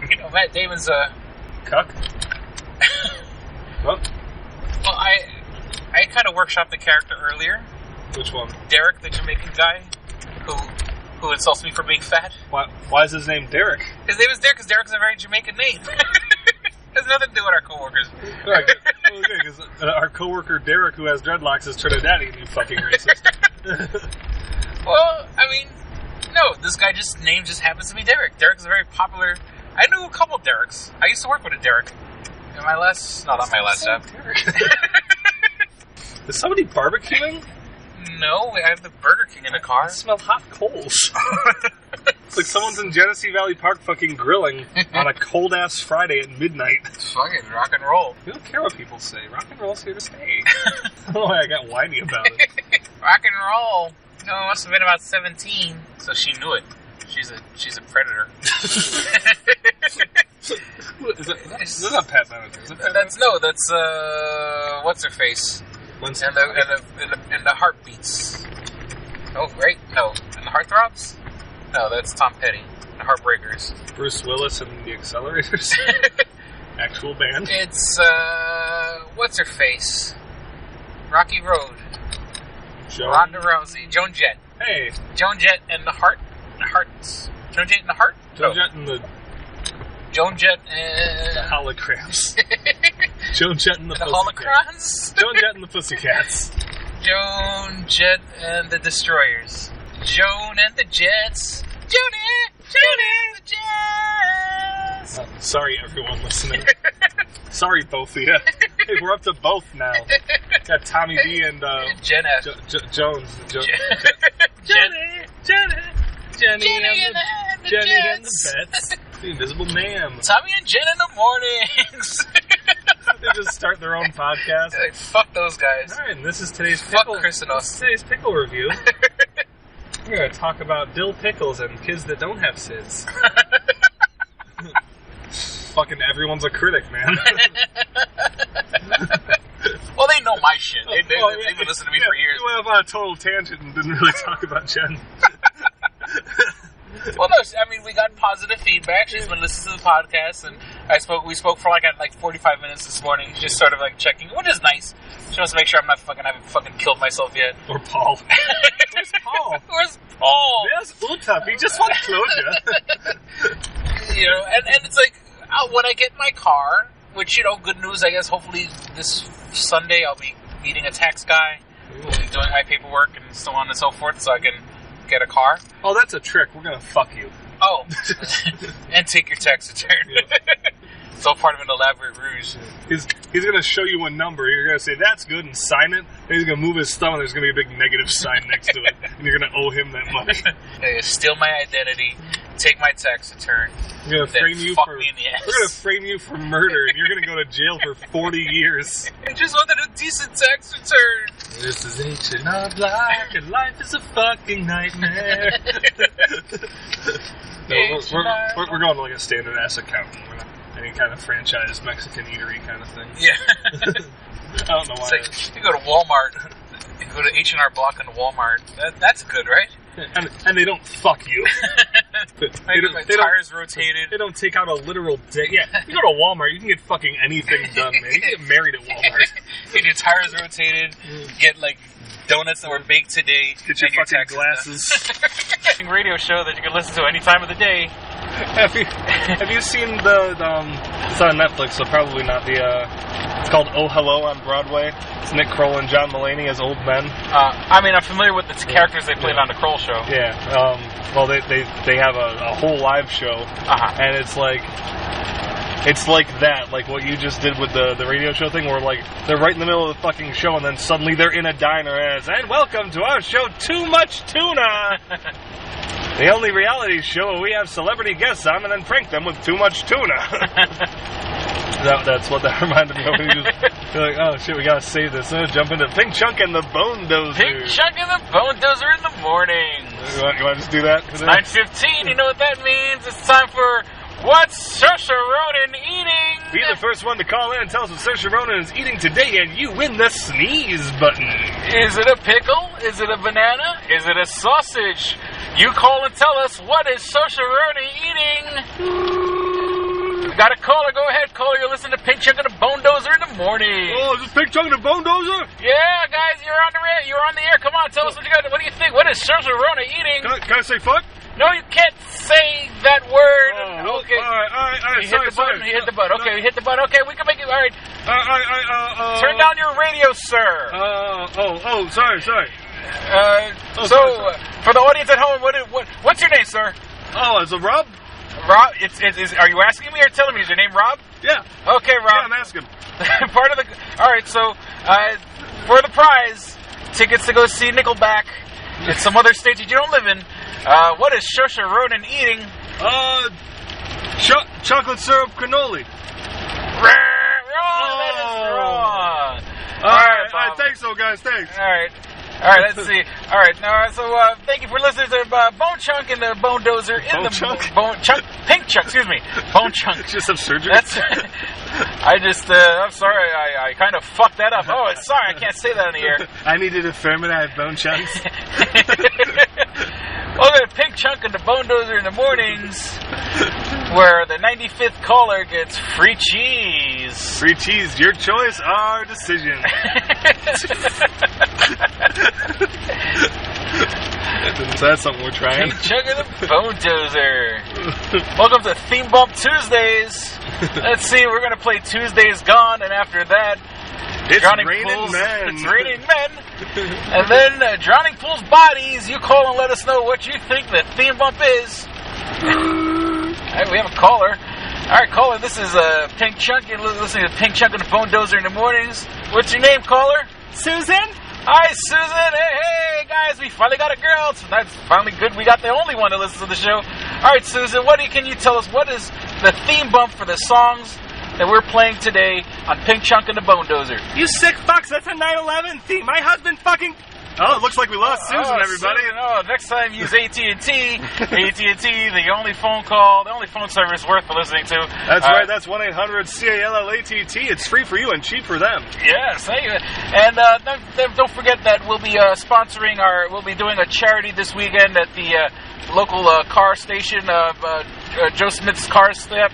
You know, Matt Damon's a cuck. What? Well, I kind of workshopped the character earlier. Which one? Derek, the Jamaican guy, who insults me for being fat. Why is his name Derek? His name is Derek because Derek's a very Jamaican name. Has nothing to do with our coworkers. Right, well, okay, because our coworker Derek, who has dreadlocks, is Trinidadian. You fucking racist. Well, I mean, no, this guy just happens to be Derek. Derek's a very popular. I knew a couple Dereks. I used to work with a Derek. In my last, not my last job. Is somebody barbecuing? No, I have the Burger King in the car. I smell hot coals. It's like someone's in Genesee Valley Park fucking grilling on a cold-ass Friday at midnight. It's fucking rock and roll. We don't care what people say. Rock and roll's here to stay. I don't know why I got whiny about it. Rock and roll. No, it must have been about 17, so she knew it. She's a predator. Is that not Pat Benatar? That's what's her face? And the heartbeats. Oh, right? No. And the heartthrobs? No, that's Tom Petty. The Heartbreakers. Bruce Willis and the Accelerators? Actual band? It's, what's her face? Rocky Road. Ronda Rousey. Joan Jett. Hey. Joan Jett and the Hearts. Joan Jett and the Heart? Joan Jett and the... Joan Jett and... The holograms. Joan Jett and the holocrons? Joan Jett and the Pussycats. Joan Jett and the Destroyers. Joan and the Jets. Joanie and the Jets. Sorry, everyone listening. Sorry, both of you. Hey, we're up to both now. Got Tommy D and Jen F. Jones. Jenny and the Bets. The Invisible Man. Tommy and Jen in the mornings. They just start their own podcast. Like, fuck those guys. All right, and this is today's pickle. Fuck Chris and us. Today's pickle review. We're going to talk about dill pickles and kids that don't have SIDS. Fucking everyone's a critic, man. Well, they know my shit. They've been listening to me for years. We went off on a total tangent and didn't really talk about Jen. Well, no, I mean, we got positive feedback. She's been listening to the podcast, and we spoke for like 45 minutes this morning, just sort of like checking, which is nice. She wants to make sure I'm not haven't killed myself yet. Or Paul. Where's Paul? Where's Paul? There's Uta. He just wants closure. You know, and it's like, when I get my car, which, you know, good news, I guess, hopefully this Sunday I'll be meeting a tax guy, we'll be doing my paperwork and so on and so forth, so I can get a car. Oh, that's a trick. We're going to fuck you. Oh. And take your tax return. Yeah. It's all part of an elaborate ruse. He's going to show you a number. You're going to say, that's good, and sign it. Then he's going to move his thumb, and there's going to be a big negative sign next to it. And you're going to owe him that money. Steal my identity, take my tax return. We're going to frame you fuck me in the ass. We're going to frame you for murder, and you're going to go to jail for 40 years. I just wanted a decent tax return. This is H&R Block, and life is a fucking nightmare. No, we're going to like a standard-ass accountant. We're not any kind of franchise Mexican eatery kind of thing. Yeah. I don't know why. It's like, you go to Walmart, you go to H&R Block and Walmart. That's good, right? And they don't fuck you. My tires rotated. They don't take out a literal dick. Yeah, you go to Walmart, you can get fucking anything done, man. You can get married at Walmart. Get your tires rotated, get like donuts that were baked today. Get your fucking glasses. Radio show that you can listen to any time of the day. Have you seen the it's on Netflix, so probably not the it's called Oh Hello on Broadway. It's Nick Kroll and John Mulaney as old men. I mean, I'm familiar with the characters they played on the Kroll show. Yeah. Well, they have a whole live show, and it's like that, like what you just did with the radio show thing, where like they're right in the middle of the fucking show, and then suddenly they're in a diner and welcome to our show, Too Much Tuna. The only reality show where we have celebrity guests on and then prank them with too much tuna. That's what that reminded me of. You're like, oh shit, we gotta save this. Jump into Pink Chunk and the Bonedozer. Pink Chunk and the Bonedozer in the morning. You want to just do that? It's 9:15. You know what that means? It's time for What's Saoirse Ronan Eating? Be the first one to call in and tell us what Saoirse Ronan is eating today, and you win the sneeze button. Is it a pickle? Is it a banana? Is it a sausage? You call and tell us, what is Saoirse Ronan eating? We got a caller. Go ahead, caller. You're listening to Pink Chunk and the Bonedozer in the morning. Oh, is this Pink Chunk and the Bonedozer? Yeah, guys, you're on the air. Come on, tell us what you got. What do you think? What is Saoirse Ronan eating? Can I say fuck? No, you can't say that word. Oh, okay. All right. He hit the button. He hit the button. Okay, he hit the button. Okay, we can make it. All right. Turn down your radio, sir. Sorry. For the audience at home, what's your name, sir? Oh, is it Rob? Rob, are you asking me or telling me? Is your name Rob? Yeah. Okay, Rob. Yeah, I'm asking. All right, so for the prize, tickets to go see Nickelback in some other states that you don't live in. What is Saoirse Ronan eating? Chocolate syrup cannoli. Wrong. That is wrong. All right. Thanks, guys. Thanks. All right, let's see. All right, thank you for listening to Bone Chunk and the Bonedozer in the Bone Chunk, Pink Chunk, excuse me, Bone Chunk. Just have surgery. I'm sorry, I kind of fucked that up. Oh, sorry, I can't say that on the air. I needed a feminine bone chunks. Welcome to Pink Chunk and the Bonedozer in the mornings, where the 95th caller gets free cheese. Free cheese, your choice, our decision. So that's something we're trying. Pink Chunk and the Bonedozer. Welcome to Theme Bump Tuesdays. Let's see, we're going to play Tuesdays Gone, and after that, It's Drowning Raining Pools. Men. It's Raining Men. And then Drowning Pools Bodies. You call and let us know what you think the theme bump is. Alright, we have a caller. Alright, caller, this is Pink Chunk. You're listening to Pink Chunk and the Bonedozer in the mornings. What's your name, caller? Susan? Hi, Susan. Hey, guys, we finally got a girl. So that's finally good. We got the only one that listens to the show. Alright, Susan, can you tell us what is the theme bump for the songs that we're playing today on Pink Chunk and the Bonedozer? You sick fucks, that's a 9/11 theme. My husband fucking... Oh, it looks like we lost Susan, everybody. Susan, next time use AT&T. AT&T, the only phone service worth listening to. That's right, that's 1-800-CALLATT. It's free for you and cheap for them. Yes, thank you. And don't forget that we'll be we'll be doing a charity this weekend at the local car station, Joe Smith's car stand.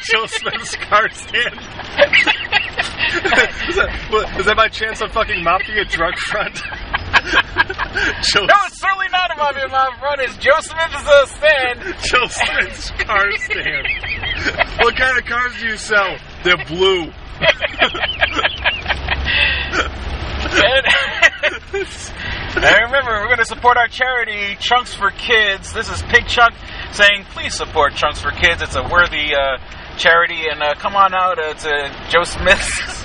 Joe Smith's car stand. Is that by chance a fucking mafia drug front? No, it's certainly not a mafia front. It's Joe Smith's stand. Joe Smith's car stand. What kind of cars do you sell? They're blue. And remember, we're going to support our charity, Chunks for Kids. This is Pink Chunk saying, please support Chunks for Kids. It's a worthy charity, and come on out to Joe Smith's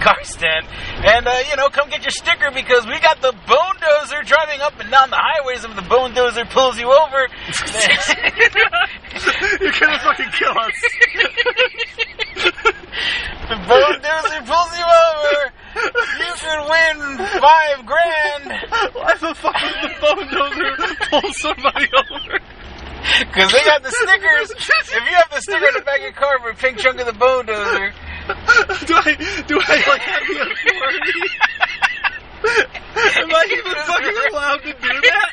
car stand, and come get your sticker, because we got the Bonedozer driving up and down the highways. If the Bonedozer pulls you over, you're gonna fucking kill us. The Bonedozer pulls you over, you could win $5,000. Why the fuck would the Bonedozer pull somebody over? Because they got the stickers. If you have the sticker in the back of your car for Pink Chunk of the Bonedozer. Do I like have the authority? Am I even fucking allowed to do that?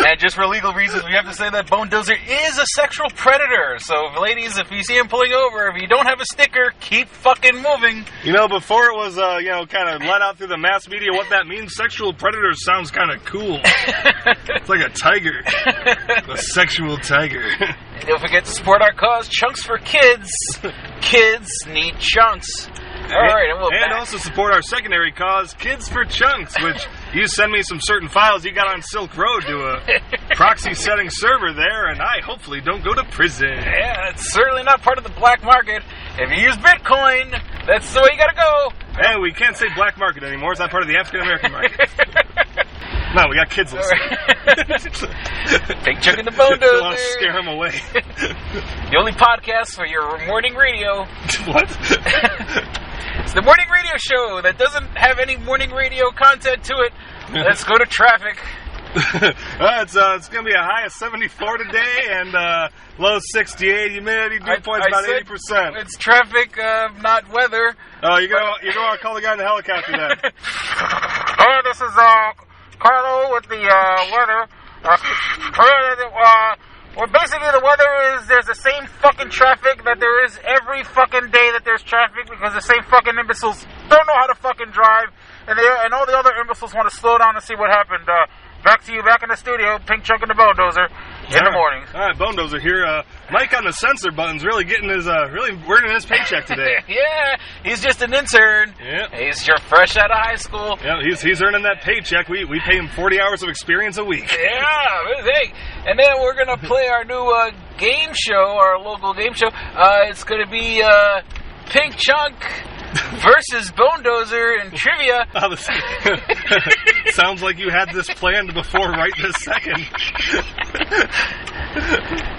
And And just for legal reasons, we have to say that Bonedozer is a sexual predator. So, ladies, if you see him pulling over, if you don't have a sticker, keep fucking moving. You know, before it was, kind of let out through the mass media what that means, sexual predator sounds kind of cool. It's like a tiger. A sexual tiger. And don't forget to support our cause, Chunks for Kids. Kids need chunks. All right, and also support our secondary cause, Kids for Chunks, which you send me some certain files you got on Silk Road to a proxy setting server there, and I hopefully don't go to prison. Yeah, it's certainly not part of the black market. If you use Bitcoin, that's the way you gotta go. Hey, we can't say black market anymore. It's not part of the African American market. No, we got kids listening. Big Chunk in the Bonedozer. Want to scare them away. The only podcast for your morning radio. What? It's the morning radio show that doesn't have any morning radio content to it. Let's go to traffic. It's going to be a high of 74 today and low 68. Humidity dew point's about 80%. It's traffic, not weather. Oh, you're going to call the guy in the helicopter then. Hey, this is Carlo with the weather. Well, basically the weather is there's the same fucking traffic that there is every fucking day that there's traffic because the same fucking imbeciles don't know how to fucking drive and all the other imbeciles want to slow down and see what happened. Back to you, back in the studio, Pink Chunk in the Bonedozer in the morning. All right, Bonedozer here. Mike on the censor button's really getting his, really earning his paycheck today. Yeah, he's just an intern. Yeah. He's fresh out of high school. Yeah, he's earning that paycheck. We pay him 40 hours of experience a week. Yeah, hey. And then we're going to play our new game show, our local game show. It's going to be Pink Chunk versus Bonedozer in trivia. Sounds like you had this planned before right this second.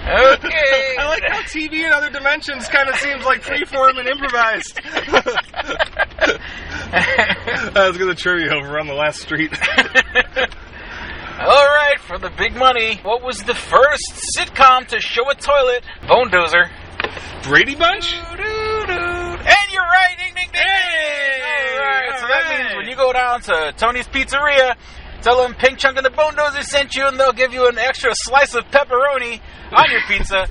Okay. I like how TV in other dimensions kind of seems like freeform and improvised. Let's get the trivia over on the last street. All right, for the big money. What was the first sitcom to show a toilet? Bonedozer. Brady Bunch? And you're right, ding, ding, ding. Hey! All right, so that means when you go down to Tony's Pizzeria, tell them Pink Chunk and the Bonedozer sent you, and they'll give you an extra slice of pepperoni on your pizza.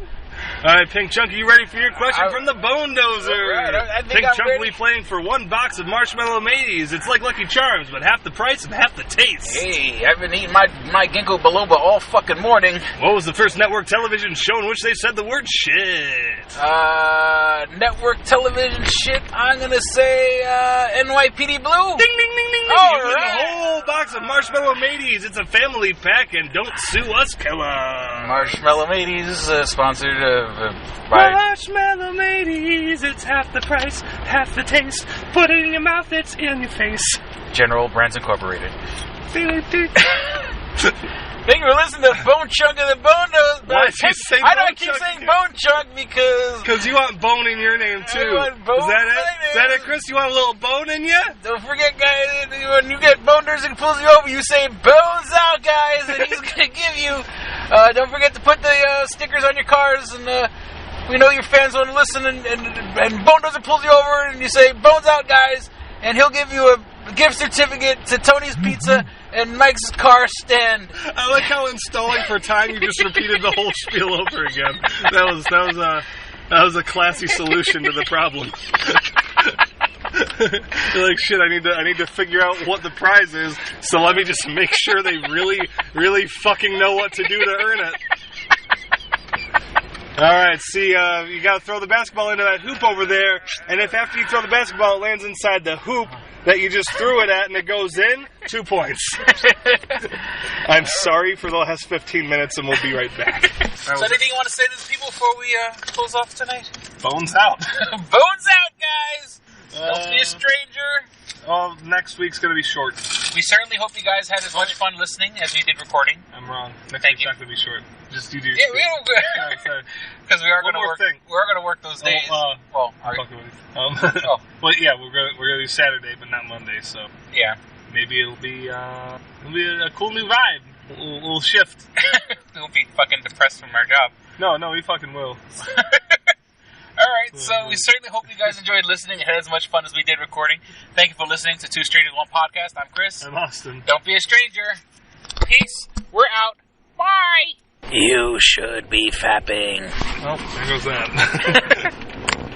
All right, Pink Chunk, are you ready for your question from the Bonedozer? Right, I think Pink I'm Chunk ready. will be playing for one box of Marshmallow Mateys. It's like Lucky Charms, but half the price and half the taste. Hey, I've been eating my ginkgo biloba all fucking morning. What was the first network television show in which they said the word shit? Network television shit, I'm going to say NYPD Blue. Ding, ding, ding, ding. All You win right. a whole box of Marshmallow Mateys. It's a family pack, and don't sue us, Killa. Marshmallow Mateys, sponsored by... Marshmallow Mateys, it's half the price, half the taste. Put it in your mouth, it's in your face. General Brands Incorporated. Thank you for listening to Bone Chunk of the Bonedozer. Why did you say I Bone don't keep Chunk? saying Bone Chunk because... Because you want bone in your name, too. I want bone Is that in it? my Is that it, Chris? You want a little bone in you? Don't forget, guys, when you get Bonedozer and pulls you over, you say, bones out, guys, and he's going to give you... don't forget to put the stickers on your cars, and we know your fans want to listen, and Bonedozer pulls you over, and you say, bones out, guys, and he'll give you a gift certificate to Tony's Pizza and Mike's car stand. I like how in stalling for time you just repeated the whole spiel over again. That was a classy solution to the problem. You're like, shit, I need to figure out what the prize is, so let me just make sure they really, really fucking know what to do to earn it. Alright, see, you gotta throw the basketball into that hoop over there, and if after you throw the basketball it lands inside the hoop that you just threw it at and it goes in, 2 points. I'm sorry for the last 15 minutes, and we'll be right back. So anything you want to say to the people before we close off tonight? Bones out. Bones out, guys! Don't be a stranger. Oh, next week's gonna be short. We certainly hope you guys had as much fun listening as we did recording. I'm wrong. Next Thank week's you. not gonna be short. Just you do. Yeah, we don't. Because we are going to work. We are going to work those days. Well, are you? Well, yeah, we're gonna do Saturday, but not Monday. So yeah, maybe it'll be a cool new vibe. We'll shift. We'll be fucking depressed from our job. No, we fucking will. All right, so we certainly hope you guys enjoyed listening and had as much fun as we did recording. Thank you for listening to Two Strangers One Podcast. I'm Chris. I'm Austin. Don't be a stranger. Peace. We're out. Bye. You should be fapping. Oh, there goes that.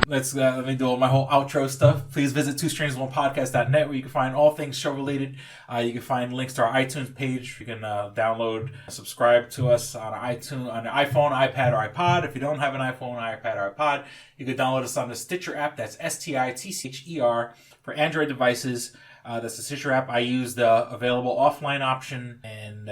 Let me do my whole outro stuff. Please visit twostrangersonepodcast.net where you can find all things show related. You can find links to our iTunes page. You can download, subscribe to us on iTunes, on your iPhone, iPad, or iPod. If you don't have an iPhone, iPad, or iPod, you can download us on the Stitcher app. That's STITCHER for Android devices. That's the Stitcher app. I use the available offline option and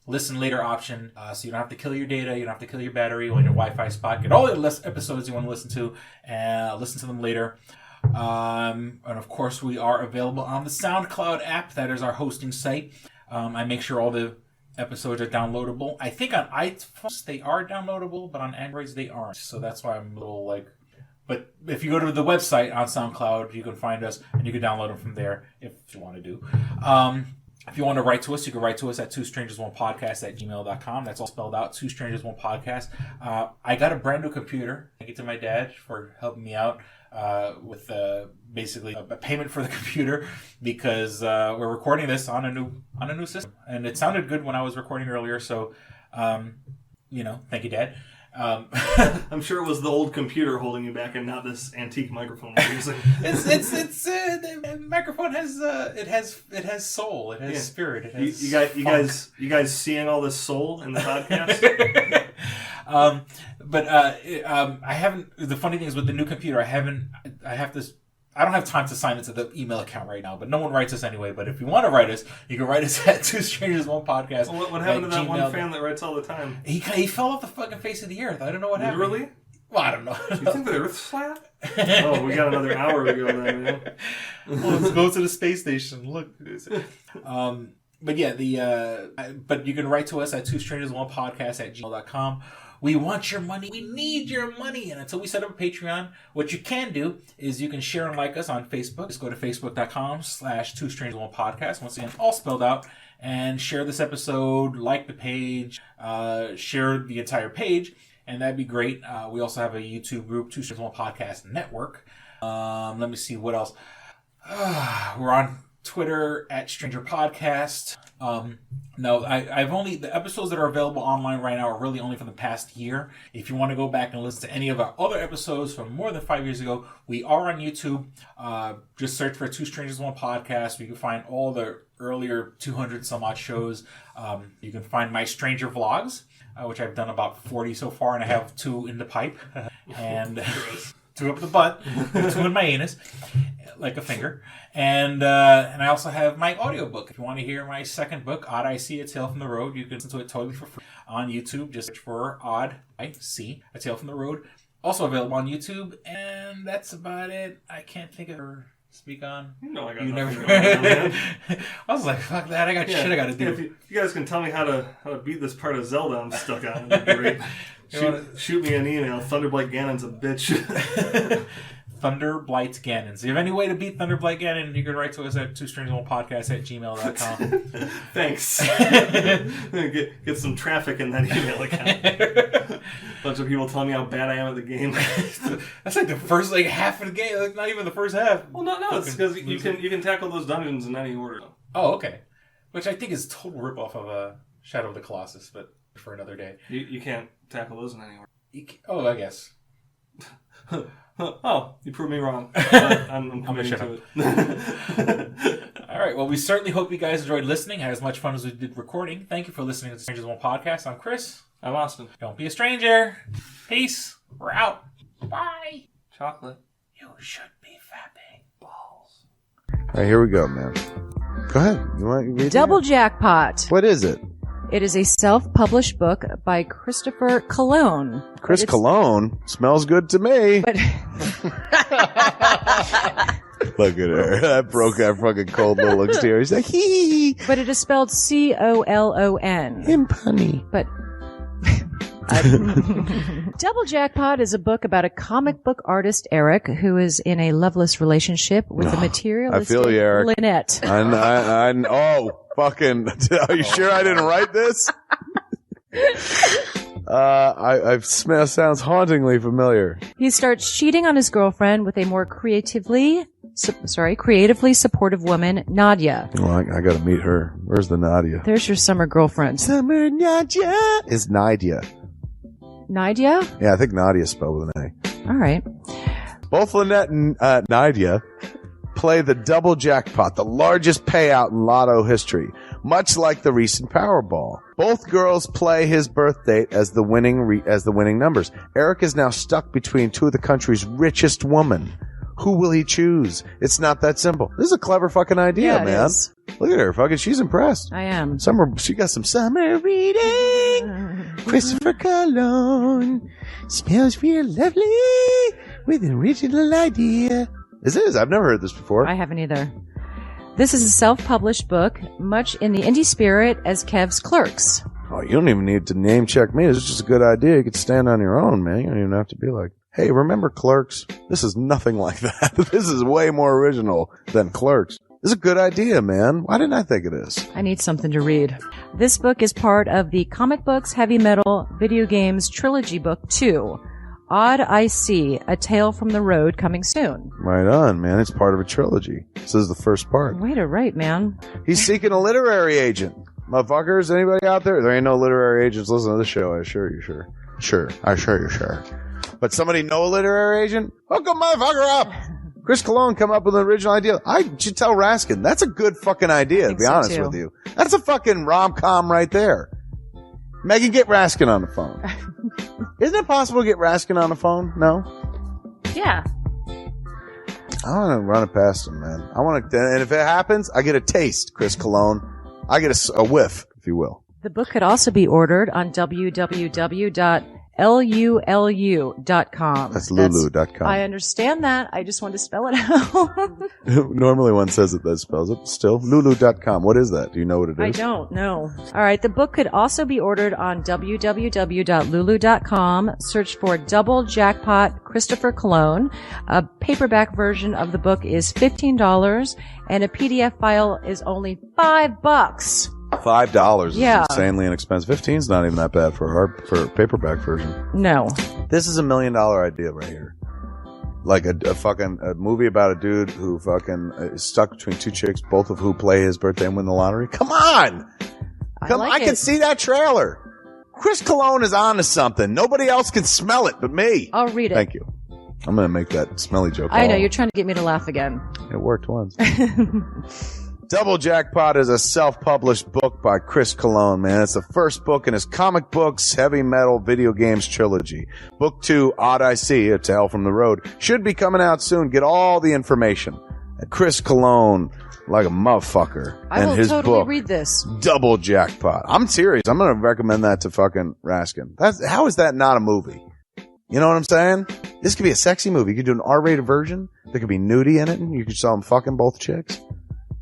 listen later option, so you don't have to kill your data, you don't have to kill your battery when your Wi-Fi spot. Get all the episodes you want to listen to, and listen to them later. And of course, we are available on the SoundCloud app. That is our hosting site. I make sure all the episodes are downloadable. I think on iPhones they are downloadable, but on Androids they aren't. So that's why I'm a little like... But if you go to the website on SoundCloud, you can find us, and you can download them from there if you want to do. If you want to write to us, you can write to us at twostrangersonepodcast@gmail.com. That's all spelled out, twostrangersonepodcast. I got a brand new computer. Thank you to my dad for helping me out with basically a payment for the computer because we're recording this on a new system, and it sounded good when I was recording earlier. So, thank you, Dad. I'm sure it was the old computer holding you back and not this antique microphone we're using. The microphone has soul. It has spirit. It has you guys seeing all this soul in the podcast? I haven't. The funny thing is with the new computer, I don't have time to sign into the email account right now, but no one writes us anyway. But if you want to write us, you can write us at twostrangersonepodcast. Well, what happened to that one fan that writes all the time? He fell off the fucking face of the earth. I don't know what happened. Really? Well, I don't know. You think the Earth's flat? Oh, we got another hour to go then, man. Well, let's go to the space station. Look. But yeah, but you can write to us at twostrangersonepodcast@gmail.com. We want your money. We need your money. And until we set up a Patreon, what you can do is you can share and like us on Facebook. Just go to facebook.com/twostrangersonepodcast. Once again, all spelled out. And share this episode, like the page, share the entire page. And that'd be great. We also have a YouTube group, Two Strangers One Podcast Network. Let me see what else. We're on Twitter at Stranger Podcast. The episodes that are available online right now are really only from the past year. If you want to go back and listen to any of our other episodes from more than 5 years ago, we are on YouTube. Just search for Two Strangers One Podcast. You can find all the earlier 200 some odd shows. You can find my Stranger Vlogs, which I've done about 40 so far, and I have 2 in the pipe, and 2 up the butt, 2 in my anus, like a finger. And I also have my audiobook. If you want to hear my second book, Odd I See, A Tale from the Road, you can listen to it totally for free on YouTube. Just search for Odd I See, A Tale from the Road. Also available on YouTube, and that's about it. I can't think of her speak on. I got nothing going on, man. I was like, fuck that, I got shit I gotta do. If you guys can tell me how to beat this part of Zelda I'm stuck on, that'd be great. Shoot me an email. Thunderblight Ganon's a bitch. Thunderblight Ganon. So if you have any way to beat Thunderblight Ganon, you can write to us at twostrangersonepodcast@gmail.com. Thanks. Get some traffic in that email account. Bunch of people telling me how bad I am at the game. That's like the first half of the game. Like not even the first half. Well, no, it's because you can tackle those dungeons in any order. Oh, okay. Which I think is a total ripoff of Shadow of the Colossus, but for another day. You can't tackle those in any order. I guess. Oh, you proved me wrong. I'm committing to it. All right. Well, we certainly hope you guys enjoyed listening, had as much fun as we did recording. Thank you for listening to the Strangers One Podcast. I'm Chris. I'm Austin. Don't be a stranger. Peace. We're out. Bye. Chocolate. You should be fapping. Balls. All right, here we go, man. Go ahead. You want to read Double Jackpot. What is it? It is a self-published book by Christopher Cologne. Chris Cologne? Smells good to me. But look at her. That broke that fucking cold little exterior. He's like, hee. But it is spelled Colon. Him punny. But Double Jackpot is a book about a comic book artist, Eric, who is in a loveless relationship with a materialistic I feel you, Eric. Lynette. Fucking, are you sure I didn't write this? Sounds hauntingly familiar. He starts cheating on his girlfriend with a more creatively creatively supportive woman, Nadia. Well, I got to meet her. Where's the Nadia? There's your summer girlfriend. Summer Nadia is Nadia. Nadia? Yeah, I think Nadia spelled with an A. All right. Both Lynette and Nadia play the double jackpot, the largest payout in lotto history, much like the recent Powerball. Both girls play his birth date as the winning numbers. Eric is now stuck between two of the country's richest women. Who will he choose? It's not that simple. This is a clever fucking idea, Yeah, it man. is. Look at her, fucking. She's impressed. I am. She got some summer reading. Christopher Cologne smells real lovely with an original idea. This is. I've never heard this before. I haven't either. This is a self-published book, much in the indie spirit as Kev's Clerks. Oh, you don't even need to name check me. It's just a good idea. You could stand on your own, man. You don't even have to be like, hey, remember Clerks? This is nothing like that. This is way more original than Clerks. This is a good idea, man. Why didn't I think of this? I need something to read. This book is part of the Comic Books, Heavy Metal, Video Games Trilogy Book 2. Odd I See, A Tale from the Road, coming soon. Right on, man. It's part of a trilogy. This is the first part. Way to write, man. He's seeking a literary agent. Motherfuckers, anybody out there? There ain't no literary agents listening to this show, I assure you, sure. Sure. I assure you, sure. But somebody know a literary agent? Hook a motherfucker up! Chris Cologne come up with an original idea. I should tell Raskin. That's a good fucking idea, to be honest with you. That's a fucking rom-com right there. Megan, get Raskin on the phone. Isn't it possible to get Raskin on the phone? No? Yeah. I want to run it past him, man. I want to, and if it happens, I get a taste, Chris Cologne. I get a whiff, if you will. The book could also be ordered on www.lulu.com. That's lulu.com. I understand that. I just want to spell it out. Normally one says it, that spells it. Still, lulu.com. What is that? Do you know what it is? I don't know. All right. The book could also be ordered on www.lulu.com. Search for Double Jackpot Christopher Cologne. A paperback version of the book is $15 and a PDF file is only $5. $5 is Yeah. insanely inexpensive. 15's not even that bad for a paperback version. No. This is $1 million idea right here. Like a movie about a dude who fucking is stuck between two chicks, both of who play his birthday and win the lottery. Come on! I can see that trailer. Chris Cologne is on to something. Nobody else can smell it but me. I'll read it. Thank you. I'm going to make that smelly joke. I know. You're trying to get me to laugh again. It worked once. Double Jackpot is a self-published book by Chris Cologne, man. It's the first book in his Comic Books, Heavy Metal, Video Games trilogy. Book 2, Odd I See, A Tale from the Road, should be coming out soon. Get all the information at Chris Cologne, like a motherfucker. I will his totally book, read this. Double Jackpot. I'm serious. I'm going to recommend that to fucking Raskin. How is that not a movie? You know what I'm saying? This could be a sexy movie. You could do an R-rated version. There could be nudity in it, and you could saw them fucking both chicks.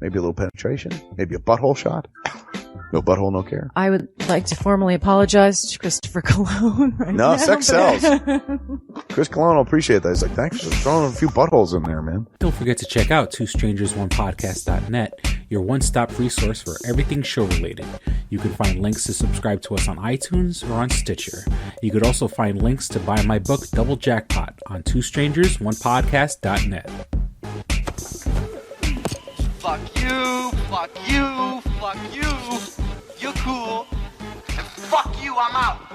Maybe a little penetration. Maybe a butthole shot. No butthole, no care. I would like to formally apologize to Christopher Cologne right now. No, sex sells. Chris Cologne will appreciate that. He's like, thanks for throwing a few buttholes in there, man. Don't forget to check out twostrangersonePodcast.net, your one-stop resource for everything show-related. You can find links to subscribe to us on iTunes or on Stitcher. You could also find links to buy my book, Double Jackpot, on twostrangersonePodcast.net. Fuck you, fuck you, fuck you. You're cool. And fuck you, I'm out.